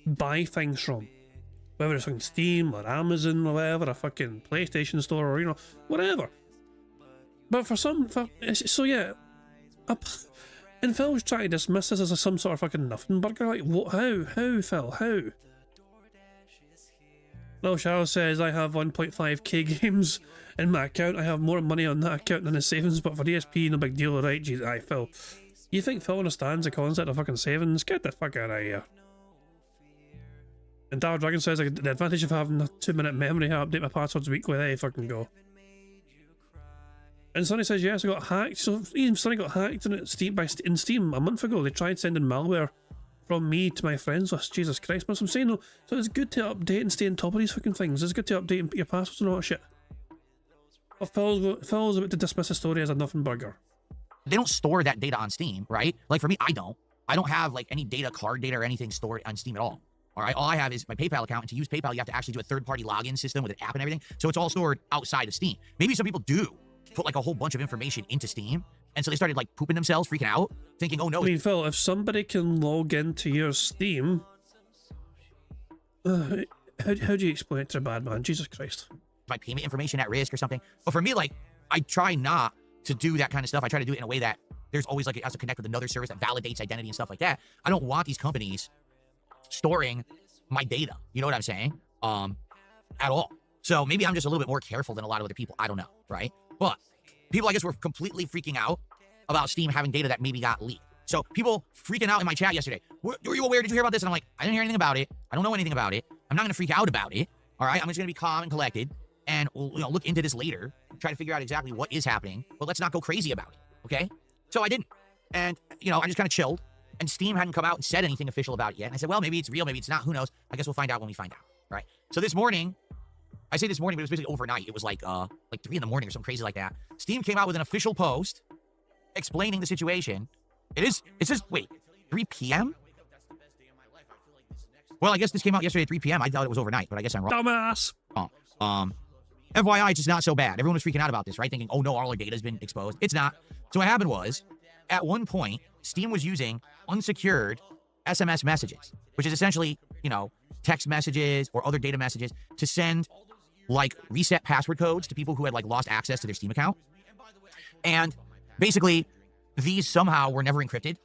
buy things from. Whether it's fucking Steam or Amazon or whatever, a fucking PlayStation store or, you know, whatever. But so yeah. And Phil's trying to dismiss this as some sort of fucking nothing burger. Like, what? How, Phil? How? Lil Charles says, I have 1.5k games in my account. I have more money on that account than his savings, but for DSP, no big deal, right? Jeez, aye, Phil. You think Phil understands the concept of fucking savings? Get the fuck out of here. And Dark Dragon says, like, the advantage of having a 2-minute memory, I update my passwords weekly. There you fucking go. And Sonny says, yes, I got hacked. So even Sonny got hacked in Steam a month ago. They tried sending malware from me to my friends list. Jesus Christ, but I'm saying though, so it's good to update and stay on top of these fucking things. It's good to update and put your passwords and all that shit. But Phil's about to dismiss the story as a nothing burger. They don't store that data on Steam, right? Like for me, I don't have like any data, card data or anything stored on Steam at all. All right, all I have is my PayPal account, and to use PayPal, you have to actually do a third-party login system with an app and everything. So it's all stored outside of Steam. Maybe some people do put like a whole bunch of information into Steam, and so they started like pooping themselves, freaking out, thinking, oh no. I mean, Phil, if somebody can log into your Steam, how do you explain it to a bad man? Jesus Christ. My payment information at risk or something. But for me, like, I try not to do that kind of stuff. I try to do it in a way that there's always like it has to connect with another service that validates identity and stuff like that. I don't want these companies storing my data, you know what I'm saying, at all. So maybe I'm just a little bit more careful than a lot of other people. I don't know, right? But people, I guess, were completely freaking out about Steam having data that maybe got leaked. So people freaking out in my chat yesterday. Were you aware? Did you hear about this? And I'm like, I didn't hear anything about it. I don't know anything about it. I'm not going to freak out about it. All right. I'm just going to be calm and collected and we'll look into this later, try to figure out exactly what is happening, but let's not go crazy about it. Okay. So I didn't. And, I just kind of chilled. And Steam hadn't come out and said anything official about it yet. And I said, well, maybe it's real, maybe it's not. Who knows? I guess we'll find out when we find out. Right. So this morning, I say this morning, but it was basically overnight. It was like 3 in the morning or something crazy like that. Steam came out with an official post explaining the situation. It says, wait, 3 p.m.? Well, I guess this came out yesterday at 3 p.m. I thought it was overnight, but I guess I'm wrong. Dumbass. FYI, it's just not so bad. Everyone was freaking out about this, right? Thinking, oh no, all our data has been exposed. It's not. So what happened was, at one point, Steam was using unsecured SMS messages, which is essentially, text messages or other data messages to send like reset password codes to people who had like lost access to their Steam account. And basically, these somehow were never encrypted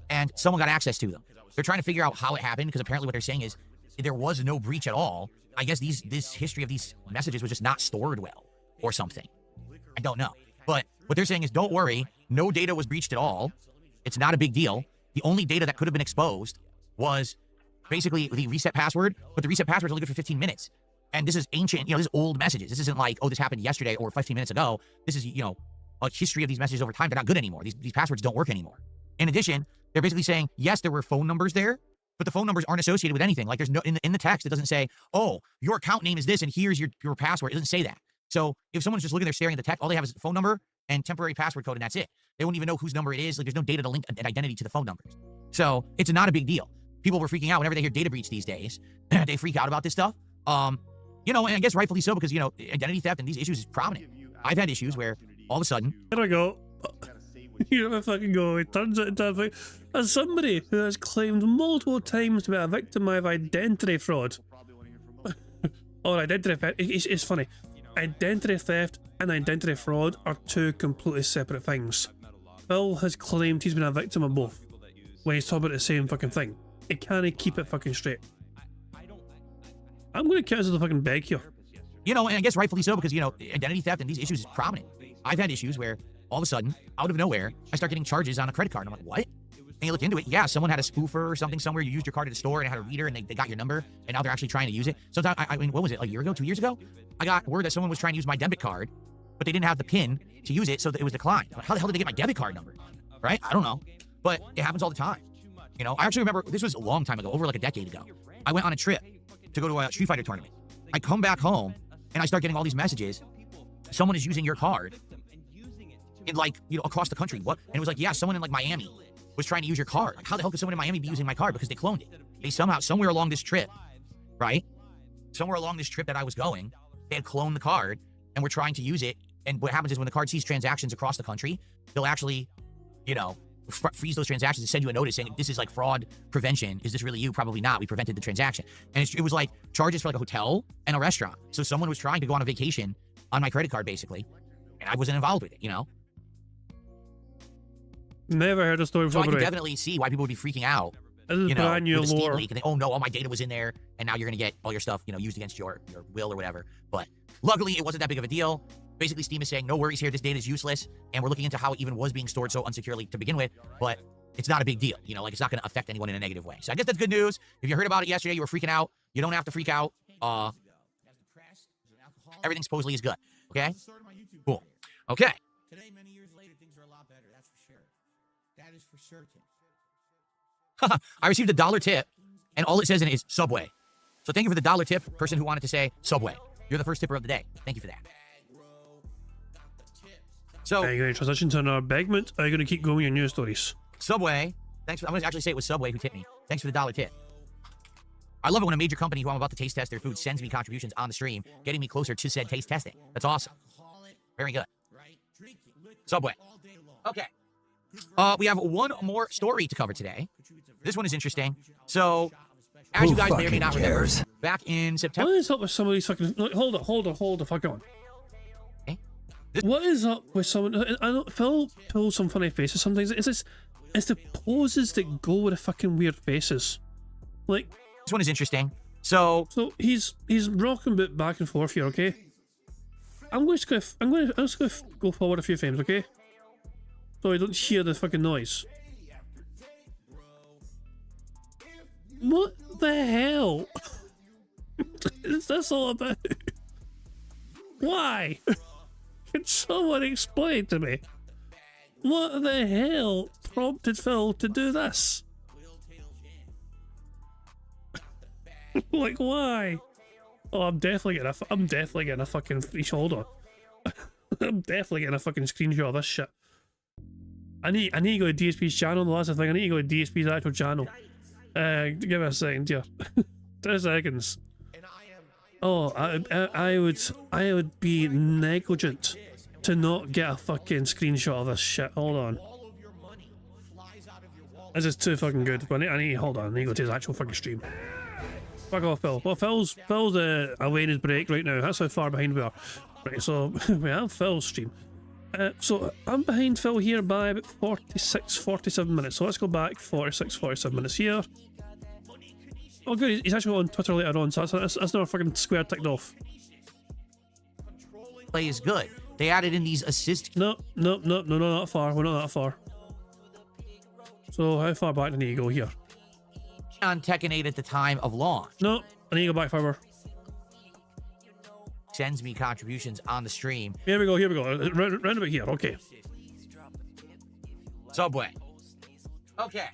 and someone got access to them. They're trying to figure out how it happened because apparently what they're saying is there was no breach at all. I guess this history of these messages was just not stored well or something. I don't know. But what they're saying is, don't worry, no data was breached at all. It's not a big deal. The only data that could have been exposed was basically the reset password, but the reset password is only good for 15 minutes. And this is ancient, this is old messages. This isn't like, oh, this happened yesterday or 15 minutes ago. This is, a history of these messages over time. They're not good anymore. These passwords don't work anymore. In addition, they're basically saying, yes, there were phone numbers there, but the phone numbers aren't associated with anything. Like there's no, in the text, it doesn't say, oh, your account name is this and here's your password. It doesn't say that. So if someone's just looking there staring at the text, all they have is a phone number and temporary password code and that's it. They won't even know whose number it is. Like there's no data to link an identity to the phone numbers. So it's not a big deal. People were freaking out whenever they hear data breach these days. They freak out about this stuff. And I guess rightfully so because, identity theft and these issues is prominent. I've had issues where all of a sudden... Here I go. Here I fucking go. It turns it into a thing. As somebody who has claimed multiple times to be a victim of identity fraud. Or identity theft. It's funny. identity theft and identity fraud are two completely separate things. Phil has claimed he's been a victim of both when he's talking about the same fucking thing. He can't keep it fucking straight. I'm going to cancel the fucking beg here. You know, and I guess rightfully so, because, you know, identity theft and these issues is prominent. I've had issues where all of a sudden, out of nowhere, I start getting charges on a credit card. And I'm like, what? And you look into it, yeah, someone had a spoofer or something somewhere. You used your card at a store and it had a reader and they got your number and now they're actually trying to use it. Sometimes, I mean, what was it, a year ago, 2 years ago? I got word that someone was trying to use my debit card, but they didn't have the PIN to use it, so it was declined. How the hell did they get my debit card number? Right? I don't know. But it happens all the time. You know, I actually remember, this was a long time ago, over like a decade ago. I went on a trip to go to a Street Fighter tournament. I come back home and I start getting all these messages. Someone is using your card in, like, you know, across the country. What? And it was like, yeah, someone in like Miami was trying to use your card. Like, how the hell could someone in Miami be using my card? Because they cloned it. They somehow, somewhere along this trip, right? Somewhere along this trip that I was going, they had cloned the card and were trying to use it. And what happens is when the card sees transactions across the country, they'll actually, you know, freeze those transactions and send you a notice saying, this is like fraud prevention. Is this really you? Probably not. We prevented the transaction. And it was like charges for like a hotel and a restaurant. So someone was trying to go on a vacation on my credit card, basically. And I wasn't involved with it, you know? Never heard a story So before. I can definitely see why people would be freaking out. This is You know, brand new with a Steam lore. leak, and they, oh no, all my data was in there, and now you're gonna get all your stuff, you know, used against your will or whatever. But luckily, it wasn't that big of a deal. Basically, Steam is saying, no worries here, this data is useless, and we're looking into how it even was being stored so unsecurely to begin with, but it's not a big deal, you know, like it's not gonna affect anyone in a negative way. So I guess that's good news. If you heard about it yesterday, you were freaking out, you don't have to freak out. Everything supposedly is good, okay? Cool. Okay. Today, many years later, things are a lot better. That's for sure. That is for certain. I received a $1 tip, and all it says in it is Subway. So thank you for the $1 tip, person who wanted to say Subway. You're the first tipper of the day. Thank you for that. So, Are you going to transition to another segment? Or are you going to keep going with your news stories? Subway, thanks for, I'm going to actually say it was Subway who tipped me. Thanks for the $1 tip. I love it when a major company who I'm about to taste test their food sends me contributions on the stream, getting me closer to said taste testing. That's awesome. Very good. Subway. Okay. We have one more story to cover today. This one is interesting. So, as you guys may or may not remember, back in September... What is up with some of these fucking... Look, hold the fuck on. Okay. What is up with someone... I know Phil pulls some funny faces sometimes. It's the poses that go with the fucking weird faces. Like... This one is interesting. So he's rocking a bit back and forth here, okay? I'm just gonna go forward a few frames, okay? So I don't hear the fucking noise. What the hell is this all about? Why? Can someone explain to me? What the hell prompted Phil to do this? Like, why? Oh, I'm definitely getting a fucking free shoulder. I'm definitely getting a fucking screenshot of this shit. I need to go to DSP's channel. The last thing I need to go to DSP's actual channel. Give me a second here. 2 seconds. Oh, I would be negligent to not get a fucking screenshot of this shit. Hold on. This is too fucking good. But I need hold on. I need to go to his actual fucking stream. Fuck off, Phil. Well, Phil's away in his break right now. That's how far behind we are. Right, so we have Phil's stream. So I'm behind Phil here by about 47 minutes. So let's go back 47 minutes here. Oh good, he's actually on Twitter later on, so that's another fucking square ticked off. play is good. They added in these assist. No, not that far. We're not that far. So how far back do I need to go here? On Tekken 8 at the time of launch. No, I need to go back further. Sends me contributions on the stream. Here we go. Round about here. Okay. Subway. Okay.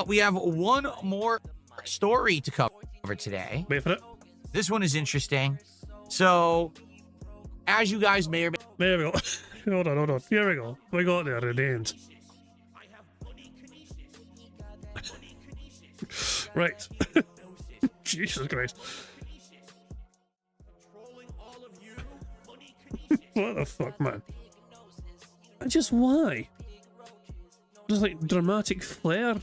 We have one more story to cover today. Wait for it. This one is interesting. So, as you guys may or may... There we go. Hold on. Here we go. We got there at the end. Right. Jesus Christ. What the fuck, man? And just why? Just like dramatic flair.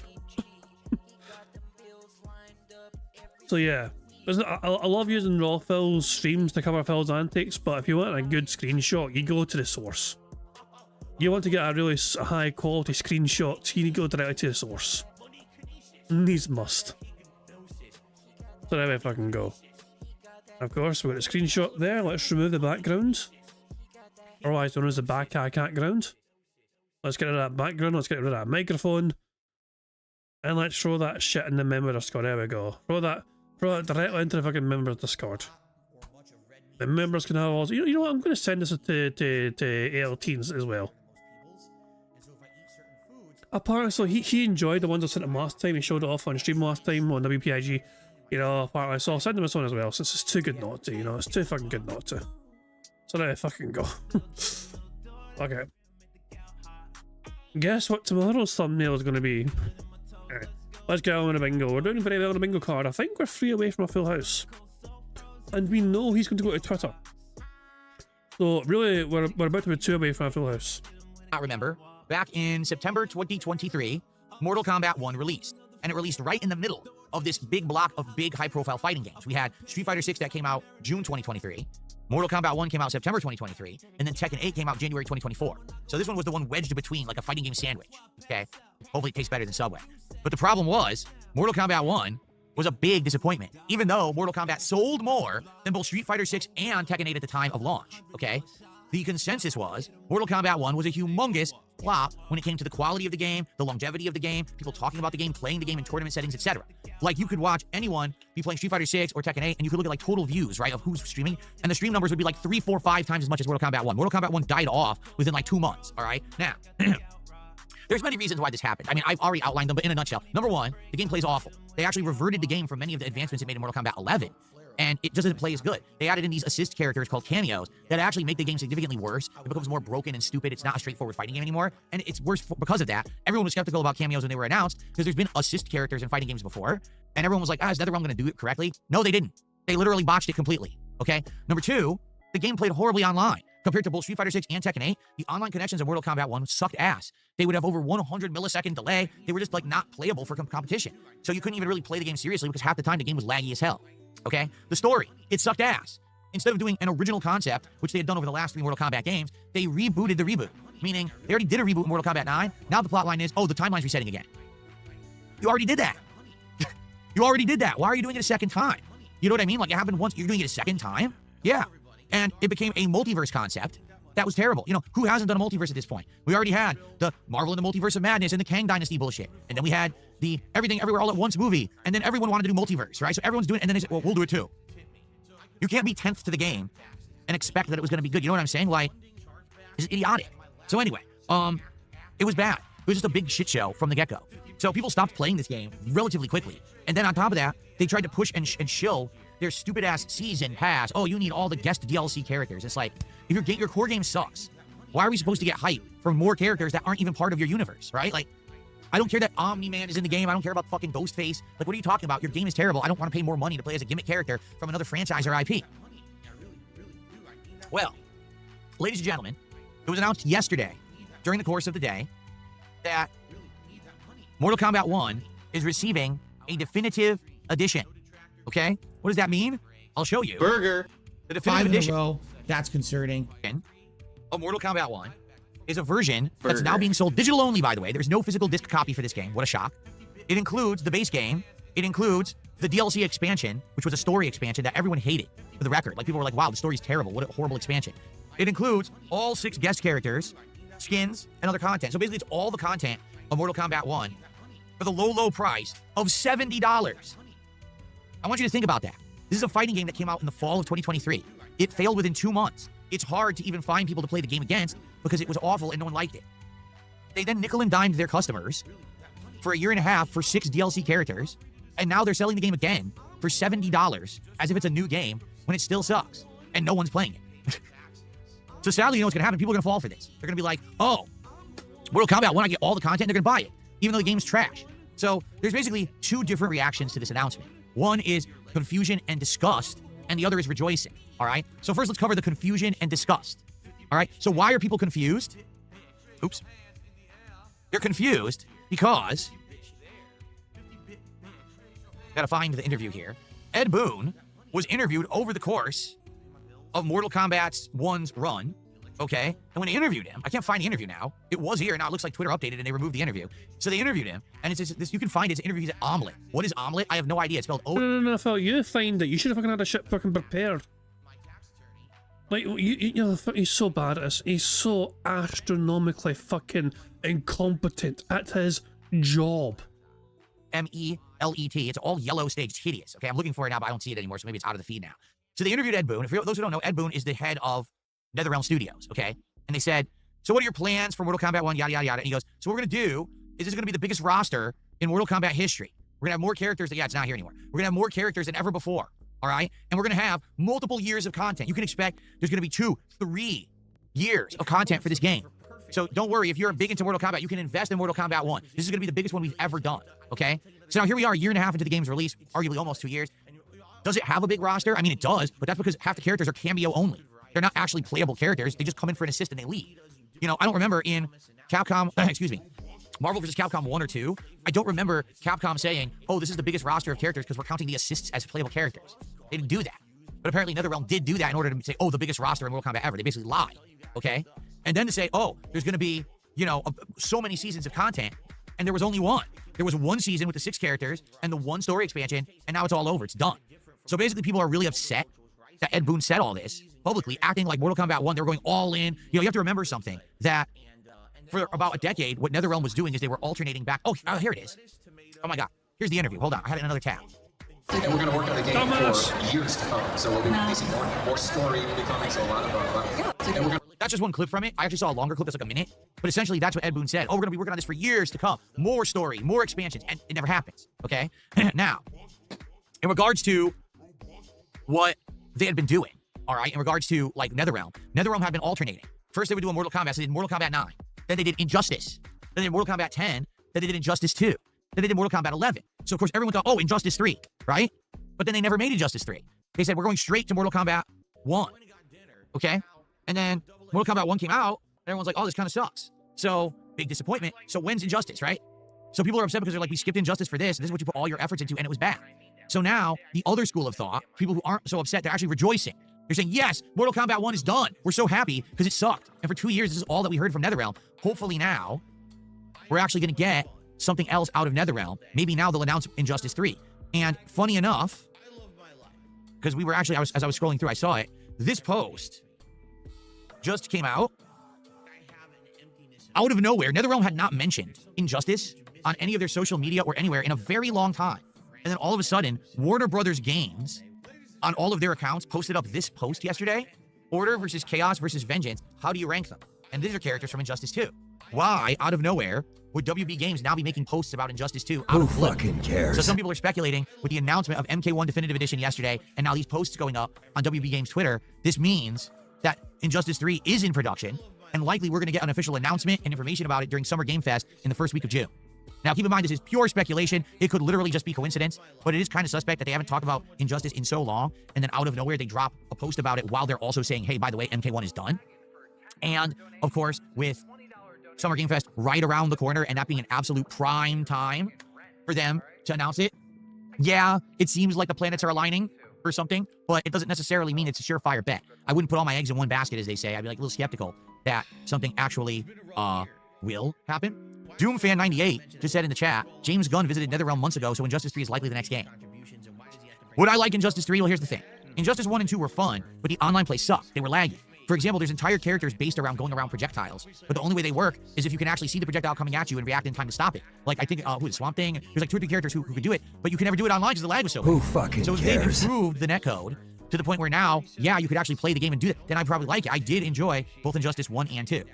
So yeah, Listen, I love using raw Phil's streams to cover Phil's antics, but if you want a good screenshot, you go to the source. You want to get a really high quality screenshot, you need to go directly to the source. These must. So there we fucking go. Of course, we've got a screenshot there. Let's remove the background. Otherwise known as the background. Let's get rid of that background, let's get rid of that microphone. And let's throw that shit in the member Discord. There we go. Throw that directly into the fucking member Discord. The members can have all. You know what? I'm going to send this to ALTs as well. Apparently, so he enjoyed the ones I sent him last time. He showed it off on stream last time on WPIG. You know, apparently, so I'll send him this one as well. Since it's too good not to. You know, it's too fucking good not to. So there I fucking go. Okay. Guess what tomorrow's thumbnail is going to be? Let's get on with the bingo. We're doing very well on the bingo card. I think we're 3 away from a full house. And we know he's going to go to Twitter. So really, we're about to be 2 away from a full house. I remember, back in September 2023, Mortal Kombat 1 released. And it released right in the middle of this big block of big high-profile fighting games. We had Street Fighter 6 that came out June 2023. Mortal Kombat 1 came out September 2023, and then Tekken 8 came out January 2024. So this one was the one wedged between, like a fighting game sandwich, okay? Hopefully it tastes better than Subway. But the problem was, Mortal Kombat 1 was a big disappointment, even though Mortal Kombat sold more than both Street Fighter 6 and Tekken 8 at the time of launch, okay? The consensus was, Mortal Kombat 1 was a humongous flop when it came to the quality of the game, the longevity of the game, people talking about the game, playing the game in tournament settings, etc. Like, you could watch anyone be playing Street Fighter 6 or Tekken 8, and you could look at, like, total views, right, of who's streaming, and the stream numbers would be, like, 3, 4, 5 times as much as Mortal Kombat 1. Mortal Kombat 1 died off within, like, 2 months, all right? Now, there's many reasons why this happened. I mean, I've already outlined them, but in a nutshell, number one, the game plays awful. They actually reverted the game from many of the advancements it made in Mortal Kombat 11. And it doesn't play as good. They added in these assist characters called cameos that actually make the game significantly worse. It becomes more broken and stupid. It's not a straightforward fighting game anymore. And it's worse because of that. Everyone was skeptical about cameos when they were announced because there's been assist characters in fighting games before. And everyone was like, is that the wrong going to do it correctly? No, they didn't. They literally botched it completely. Okay? Number two, the game played horribly online. Compared to both Street Fighter 6 and Tekken 8, the online connections of Mortal Kombat 1 sucked ass. They would have over 100 millisecond delay. They were just like not playable for competition. So you couldn't even really play the game seriously because half the time the game was laggy as hell. Okay? The story, it sucked ass. Instead of doing an original concept, which they had done over the last 3 Mortal Kombat games, they rebooted the reboot. Meaning, they already did a reboot in Mortal Kombat 9. Now the plotline is, oh, the timeline's resetting again. You already did that. You already did that. Why are you doing it a second time? You know what I mean? Like, it happened once, you're doing it a second time? Yeah. And it became a multiverse concept. That was terrible. You know, who hasn't done a multiverse at this point? We already had the Marvel and the Multiverse of Madness and the Kang Dynasty bullshit. And then we had the Everything Everywhere All at Once movie. And then everyone wanted to do multiverse, right? So everyone's doing it, and then they said, well, we'll do it too. You can't be 10th to the game and expect that it was going to be good. You know what I'm saying? Like, it's idiotic. So anyway, it was bad. It was just a big shit show from the get-go. So people stopped playing this game relatively quickly. And then on top of that, they tried to push and shill their stupid-ass season pass. Oh, you need all the guest DLC characters. It's like, if your core game sucks, why are we supposed to get hype for more characters that aren't even part of your universe, right? Like, I don't care that Omni-Man is in the game. I don't care about fucking Ghostface. Like, what are you talking about? Your game is terrible. I don't want to pay more money to play as a gimmick character from another franchise or IP. Well, ladies and gentlemen, it was announced yesterday, during the course of the day, that Mortal Kombat 1 is receiving a definitive edition. Okay? What does that mean? I'll show you. Burger. The definitive 5 in a edition row. That's concerning. of Mortal Kombat 1 is a version that's now being sold digital only, by the way. There's no physical disc copy for this game. What a shock. It includes the base game. It includes the DLC expansion, which was a story expansion that everyone hated, for the record. Like, people were like, wow, the story's terrible. What a horrible expansion. It includes all 6 guest characters, skins, and other content. So basically, it's all the content of Mortal Kombat 1 for the low, low price of $70. I want you to think about that. This is a fighting game that came out in the fall of 2023. It failed within 2 months. It's hard to even find people to play the game against because it was awful and no one liked it. They then nickel and dimed their customers for a year and a half for 6 DLC characters, and now they're selling the game again for $70 as if it's a new game when it still sucks and no one's playing it. So sadly, you know what's going to happen? People are going to fall for this. They're going to be like, oh, Mortal Kombat, when I get all the content, they're going to buy it, even though the game's trash. So there's basically 2 different reactions to this announcement. One is confusion and disgust, and the other is rejoicing, all right? So first, let's cover the confusion and disgust, all right? So why are people confused? Oops. They're confused because... Gotta find the interview here. Ed Boon was interviewed over the course of Mortal Kombat 1's run, okay? And when they interviewed him, I can't find the interview now. It was here. Now it looks like Twitter updated and they removed the interview. So they interviewed him, and it's this. You can find his interview. He's at Omelet. What is Omelet? I have no idea. It's spelled O. No, Phil, you find it. You should have fucking had a shit fucking prepared. Like, you know, he's so bad at this. He's so astronomically fucking incompetent at his job. MELET. It's all yellow stage. It's hideous. Okay, I'm looking for it now, but I don't see it anymore, so maybe it's out of the feed now. So they interviewed Ed Boon. For those who don't know, Ed Boon is the head of NetherRealm Studios, okay? And they said, so what are your plans for Mortal Kombat 1, yada, yada, yada. And he goes, so what we're going to do is this is going to be the biggest roster in Mortal Kombat history. We're going to have more characters that, yeah, it's not here anymore. We're going to have more characters than ever before, all right? And we're going to have multiple years of content. You can expect there's going to be 2-3 years of content for this game. So don't worry, if you're big into Mortal Kombat, you can invest in Mortal Kombat 1. This is going to be the biggest one we've ever done, okay? So now here we are, a year and a half into the game's release, arguably almost 2 years. Does it have a big roster? I mean, it does, but that's because half the characters are cameo only. They're not actually playable characters. They just come in for an assist and they leave. You know, I don't remember in Capcom, excuse me, Marvel vs. Capcom 1 or 2, I don't remember Capcom saying, oh, this is the biggest roster of characters because we're counting the assists as playable characters. They didn't do that. But apparently NetherRealm did do that in order to say, oh, the biggest roster in Mortal Kombat ever. They basically lied, okay? And then to say, oh, there's going to be, you know, so many seasons of content, and there was only one. There was one season with the 6 characters and the one story expansion, and now it's all over. It's done. So basically, people are really upset that Ed Boon said all this publicly, acting like Mortal Kombat 1, they were going all in. You know, you have to remember something, that for about a decade, what NetherRealm was doing is they were alternating back. Oh, here it is. Oh my God. Here's the interview. Hold on. I had another tab. And we're going to work on the game for years to come. So we'll be releasing more story will be coming. So a lot of That's just one clip from it. I actually saw a longer clip that's like a minute. But essentially, that's what Ed Boon said. Oh, we're going to be working on this for years to come. More story, more expansions. And it never happens. Okay? Now, in regards to what they had been doing, all right, in regards to, like, NetherRealm had been alternating. First, they were doing Mortal Kombat. So they did Mortal Kombat 9. Then they did Injustice. Then they did Mortal Kombat 10. Then they did Injustice 2. Then they did Mortal Kombat 11. So, of course, everyone thought, oh, Injustice 3, right? But then they never made Injustice 3. They said, we're going straight to Mortal Kombat 1. Okay? And then Mortal Kombat 1 came out, and everyone's like, oh, this kind of sucks. So, big disappointment. So, when's Injustice, right? So, people are upset because they're like, we skipped Injustice for this. This is what you put all your efforts into, and it was bad. So now, the other school of thought, people who aren't so upset, they're actually rejoicing. They're saying, yes, Mortal Kombat 1 is done. We're so happy because it sucked. And for 2 years, this is all that we heard from NetherRealm. Hopefully now, we're actually going to get something else out of NetherRealm. Maybe now they'll announce Injustice 3. And funny enough, because we were actually, as I was scrolling through, I saw it. This post just came out of nowhere. NetherRealm had not mentioned Injustice on any of their social media or anywhere in a very long time. And then all of a sudden, Warner Brothers Games, on all of their accounts, posted up this post yesterday. Order versus Chaos versus Vengeance. How do you rank them? And these are characters from Injustice 2. Why, out of nowhere, would WB Games now be making posts about Injustice 2 out of the blue? Who fucking cares? So some people are speculating with the announcement of MK1 Definitive Edition yesterday, and now these posts going up on WB Games Twitter, this means that Injustice 3 is in production, and likely we're going to get an official announcement and information about it during Summer Game Fest in the first week of June. Now, keep in mind, this is pure speculation. It could literally just be coincidence, but it is kind of suspect that they haven't talked about Injustice in so long, and then out of nowhere, they drop a post about it while they're also saying, hey, by the way, MK1 is done. And, of course, with Summer Game Fest right around the corner, and that being an absolute prime time for them to announce it, yeah, it seems like the planets are aligning or something, but it doesn't necessarily mean it's a surefire bet. I wouldn't put all my eggs in one basket, as they say. I'd be like a little skeptical that something actually will happen. DoomFan98 just said in the chat, James Gunn visited NetherRealm months ago, so Injustice 3 is likely the next game. Would I like Injustice 3? Well, here's the thing. Injustice 1 and 2 were fun, but the online play sucked. They were laggy. For example, there's entire characters based around going around projectiles, but the only way they work is if you can actually see the projectile coming at you and react in time to stop it. Like, I think, Swamp Thing? There's like 2 or 3 characters who can do it, but you can never do it online because the lag was so bad. Who fucking cares? So if they've improved the netcode to the point where now, yeah, you could actually play the game and do that, then I'd probably like it. I did enjoy both Injustice 1 and 2.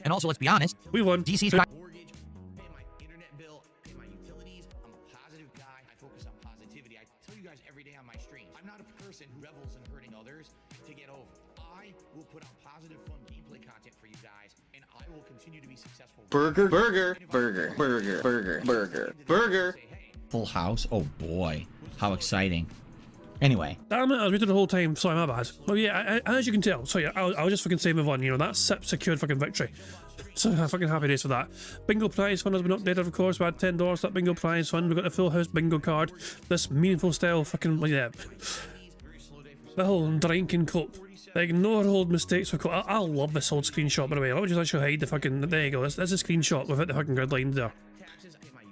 And also, let's be honest, we won. DC's Mortgage, pay my internet bill, pay my utilities. I'm a positive guy. I focus on positivity. I tell you guys every day on my stream, I'm not a person who revels in hurting others to get over. I will put out positive, fun gameplay content for you guys, and I will continue to be successful. Burger. Full house. Oh boy, how exciting. Anyway. Damn it, I was muted the whole time. Sorry, my bad. Oh yeah, as you can tell. So yeah, I'll just fucking say move on. You know, that's secured fucking victory. So fucking happy days for that. Bingo prize fund has been updated, of course. We had $10 that bingo prize fund. We got the full house bingo card. This meaningful style fucking, yeah. The whole drink and cope. Ignore old mistakes. I love this old screenshot, by the way. I'll just actually hide the fucking, there you go. That's a screenshot without the fucking grid line there.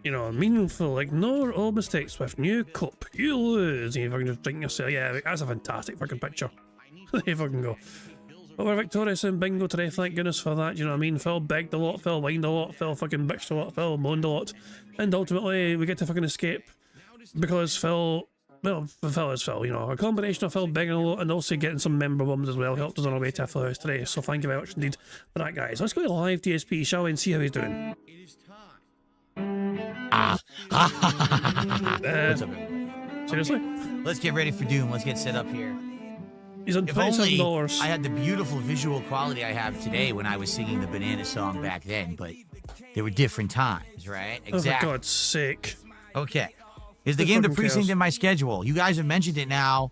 You know, meaningful. Ignore old mistakes with new cup. You lose. And you fucking just drink yourself. Yeah, that's a fantastic fucking picture. There you fucking go. But we're victorious in bingo today, thank goodness for that, you know what I mean? Phil begged a lot, Phil whined a lot, Phil fucking bitched a lot, Phil moaned a lot. And ultimately, we get to fucking escape. Because Phil, well, Phil is Phil, you know. A combination of Phil begging a lot and also getting some member bombs as well helped us on our way to Full House today. So thank you very much indeed for that, guys. Let's go to live DSP, shall we, and see how he's doing. Seriously? Let's get ready for Doom. Let's get set up here. He's on If only $27. I had the beautiful visual quality I have today when I was singing the Banana song back then, but there were different times, right? Oh, for God's sake. Okay. Is the Who game The fucking Precinct cares? in my schedule? You guys have mentioned it now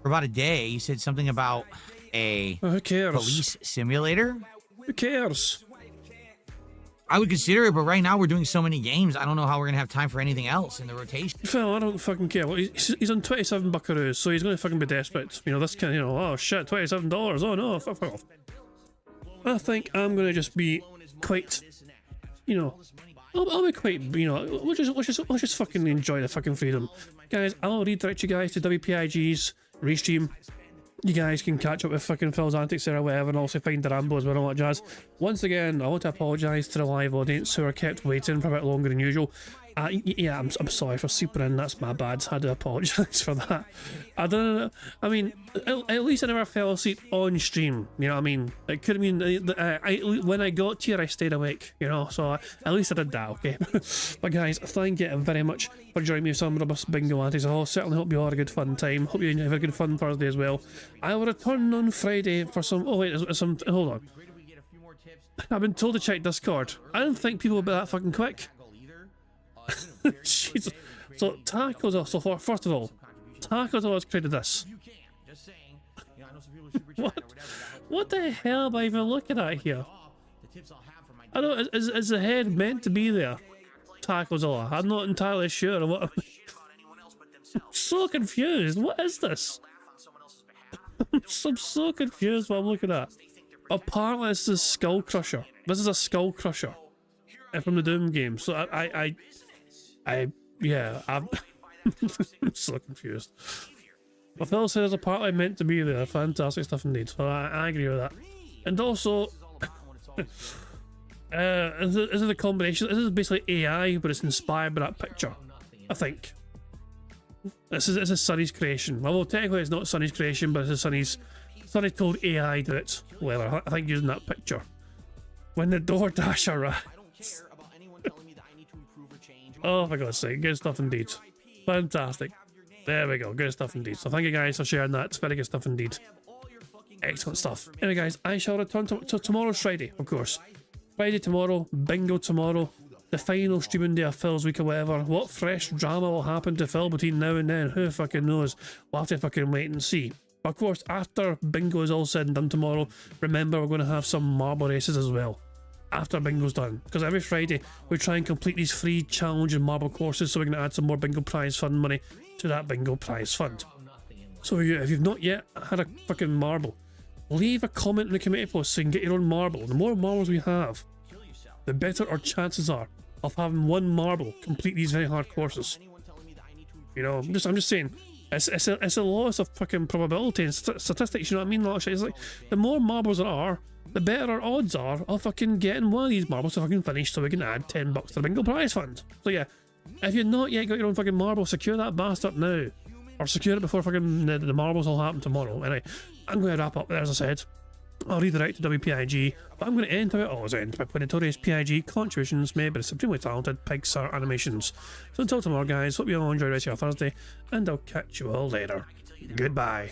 for about a day. You said something about a Who cares? police simulator? Who cares? I would consider it, but right now we're doing so many games, I don't know how we're going to have time for anything else in the rotation. Phil, I don't fucking care. Well, he's on 27 buckaroos, so he's going to fucking be desperate. You know, this kind of, you know, oh shit, $27. Oh no, fuck off. I think I'm going to just be quite, you know, I'll be quite, you know, let's just fucking enjoy the fucking freedom. Guys, I'll redirect you guys to WPIG's restream. You guys can catch up with fucking Phil's antics there or whatever, and also find the Rambo as well and all that jazz. Once again, I want to apologise to the live audience who are kept waiting for a bit longer than usual. Yeah, I'm sorry for super in, that's my bad. I do apologise for that. I don't know. I mean, at least I never fell asleep on stream. You know what I mean? It could have been. When I got here, I stayed awake. You know, so at least I did that. Okay. But guys, thank you very much for joining me for some robust bingo antics. I certainly hope you all had a good fun time. Hope you have a good fun Thursday as well. I will return on Friday for some. Oh wait, some. Hold on. I've been told to check Discord. I don't think people will be that fucking quick. Jesus. So Tacos also first of all, Tacos always created this. What the hell am I even looking at here? I don't. Is the head meant to be there? Tacozilla. I'm not entirely sure what. I'm so confused. What is this? I'm so confused what I'm looking at. Apparently this is Skull Crusher. This is a Skull Crusher from the Doom game. So yeah, I'm so confused. But Phil says apparently meant to be there. Fantastic stuff indeed. So I agree with that. And also, this is a combination. This is basically AI, but it's inspired by that picture. I think. This is Sunny's creation. Well, technically it's not Sunny's creation, but it's Sunny told AI to it. Well, I think using that picture. When the DoorDash arrives. Oh, for God's sake, good stuff indeed. Fantastic. There we go, good stuff indeed. So thank you guys for sharing that. It's very good stuff indeed. Excellent stuff. Anyway guys, I shall return to tomorrow's Friday, of course. Friday tomorrow, bingo tomorrow, the final streaming day of Phil's week or whatever. What fresh drama will happen to Phil between now and then? Who fucking knows? We'll have to fucking wait and see. But of course, after bingo is all said and done tomorrow, remember we're going to have some marble races as well. After bingo's done, because every Friday we try and complete these free challenge and marble courses so we can add some more bingo prize fund money to that bingo prize fund. So if you've not yet had a fucking marble, leave a comment in the community post so you can get your own marble. The more marbles we have, the better our chances are of having one marble complete these very hard courses. You know, I'm just saying, it's a loss of fucking probability and statistics. You know what I mean? It's like the more marbles there are, the better our odds are of fucking getting one of these marbles to fucking finish so we can add $10 to the bingo prize fund. So yeah, if you've not yet got your own fucking marble, secure that bastard now. Or secure it before fucking the marbles will happen tomorrow. Anyway, I'm going to wrap up there as I said. I'll redirect to WPIG, but I'm going to end how it always ends by putting notorious PIG contributions made by the supremely talented Pixar Animations. So until tomorrow guys, hope you all enjoy the rest of your Thursday, and I'll catch you all later. Goodbye.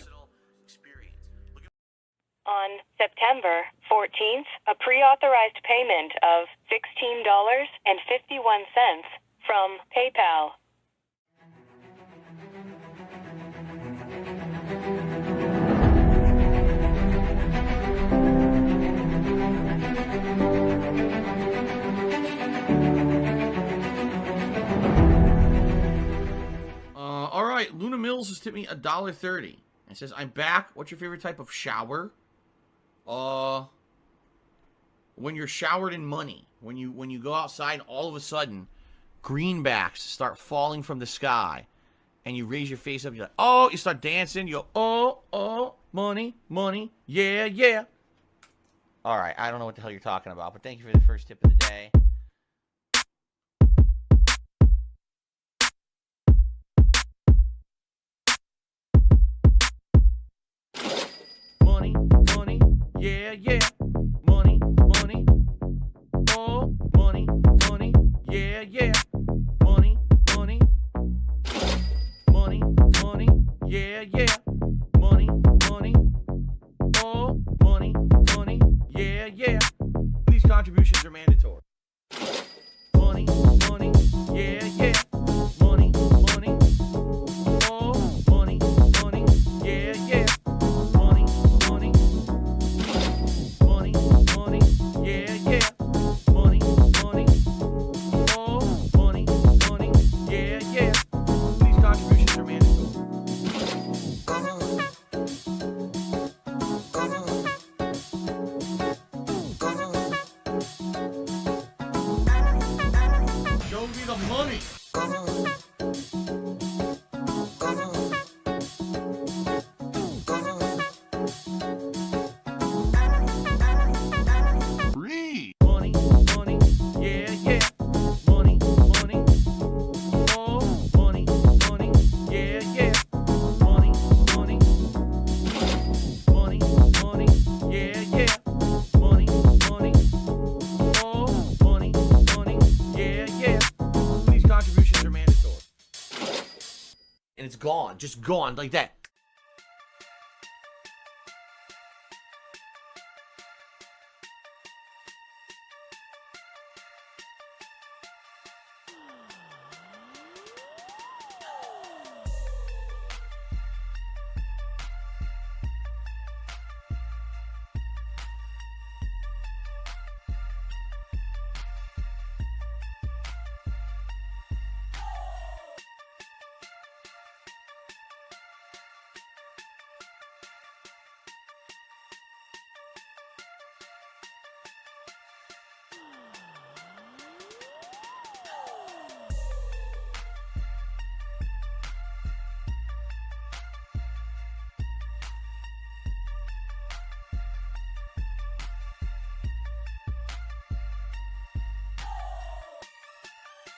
On September 14th, a pre-authorized payment of $16.51 from PayPal just tipped me $1.30. It says, I'm back. What's your favorite type of shower? When you're showered in money. When you go outside and all of a sudden, greenbacks start falling from the sky. And you raise your face up. You're like, oh, you start dancing. You go, oh, money, money. Yeah, yeah. All right. I don't know what the hell you're talking about. But thank you for the first tip of the day. Money, money, yeah, yeah. Money, money, oh, money, money, yeah, yeah. Money, money, money, money, yeah, yeah. Money, money, oh, money, money, yeah, yeah. These contributions are mandatory. Money, money, yeah, yeah. Money, money, oh, money, money, yeah, yeah. Money, money, money, money, yeah, yeah. Money, money, oh, money, money, yeah, yeah. These contributions are mandatory. Show me the money. Free. Money, money, yeah, yeah. Money, money, oh, money, money, yeah, yeah. Money, money, money, money, yeah, yeah. Money, money, oh, money, money, yeah, yeah. These contributions are mandatory. And it's gone, just gone like that.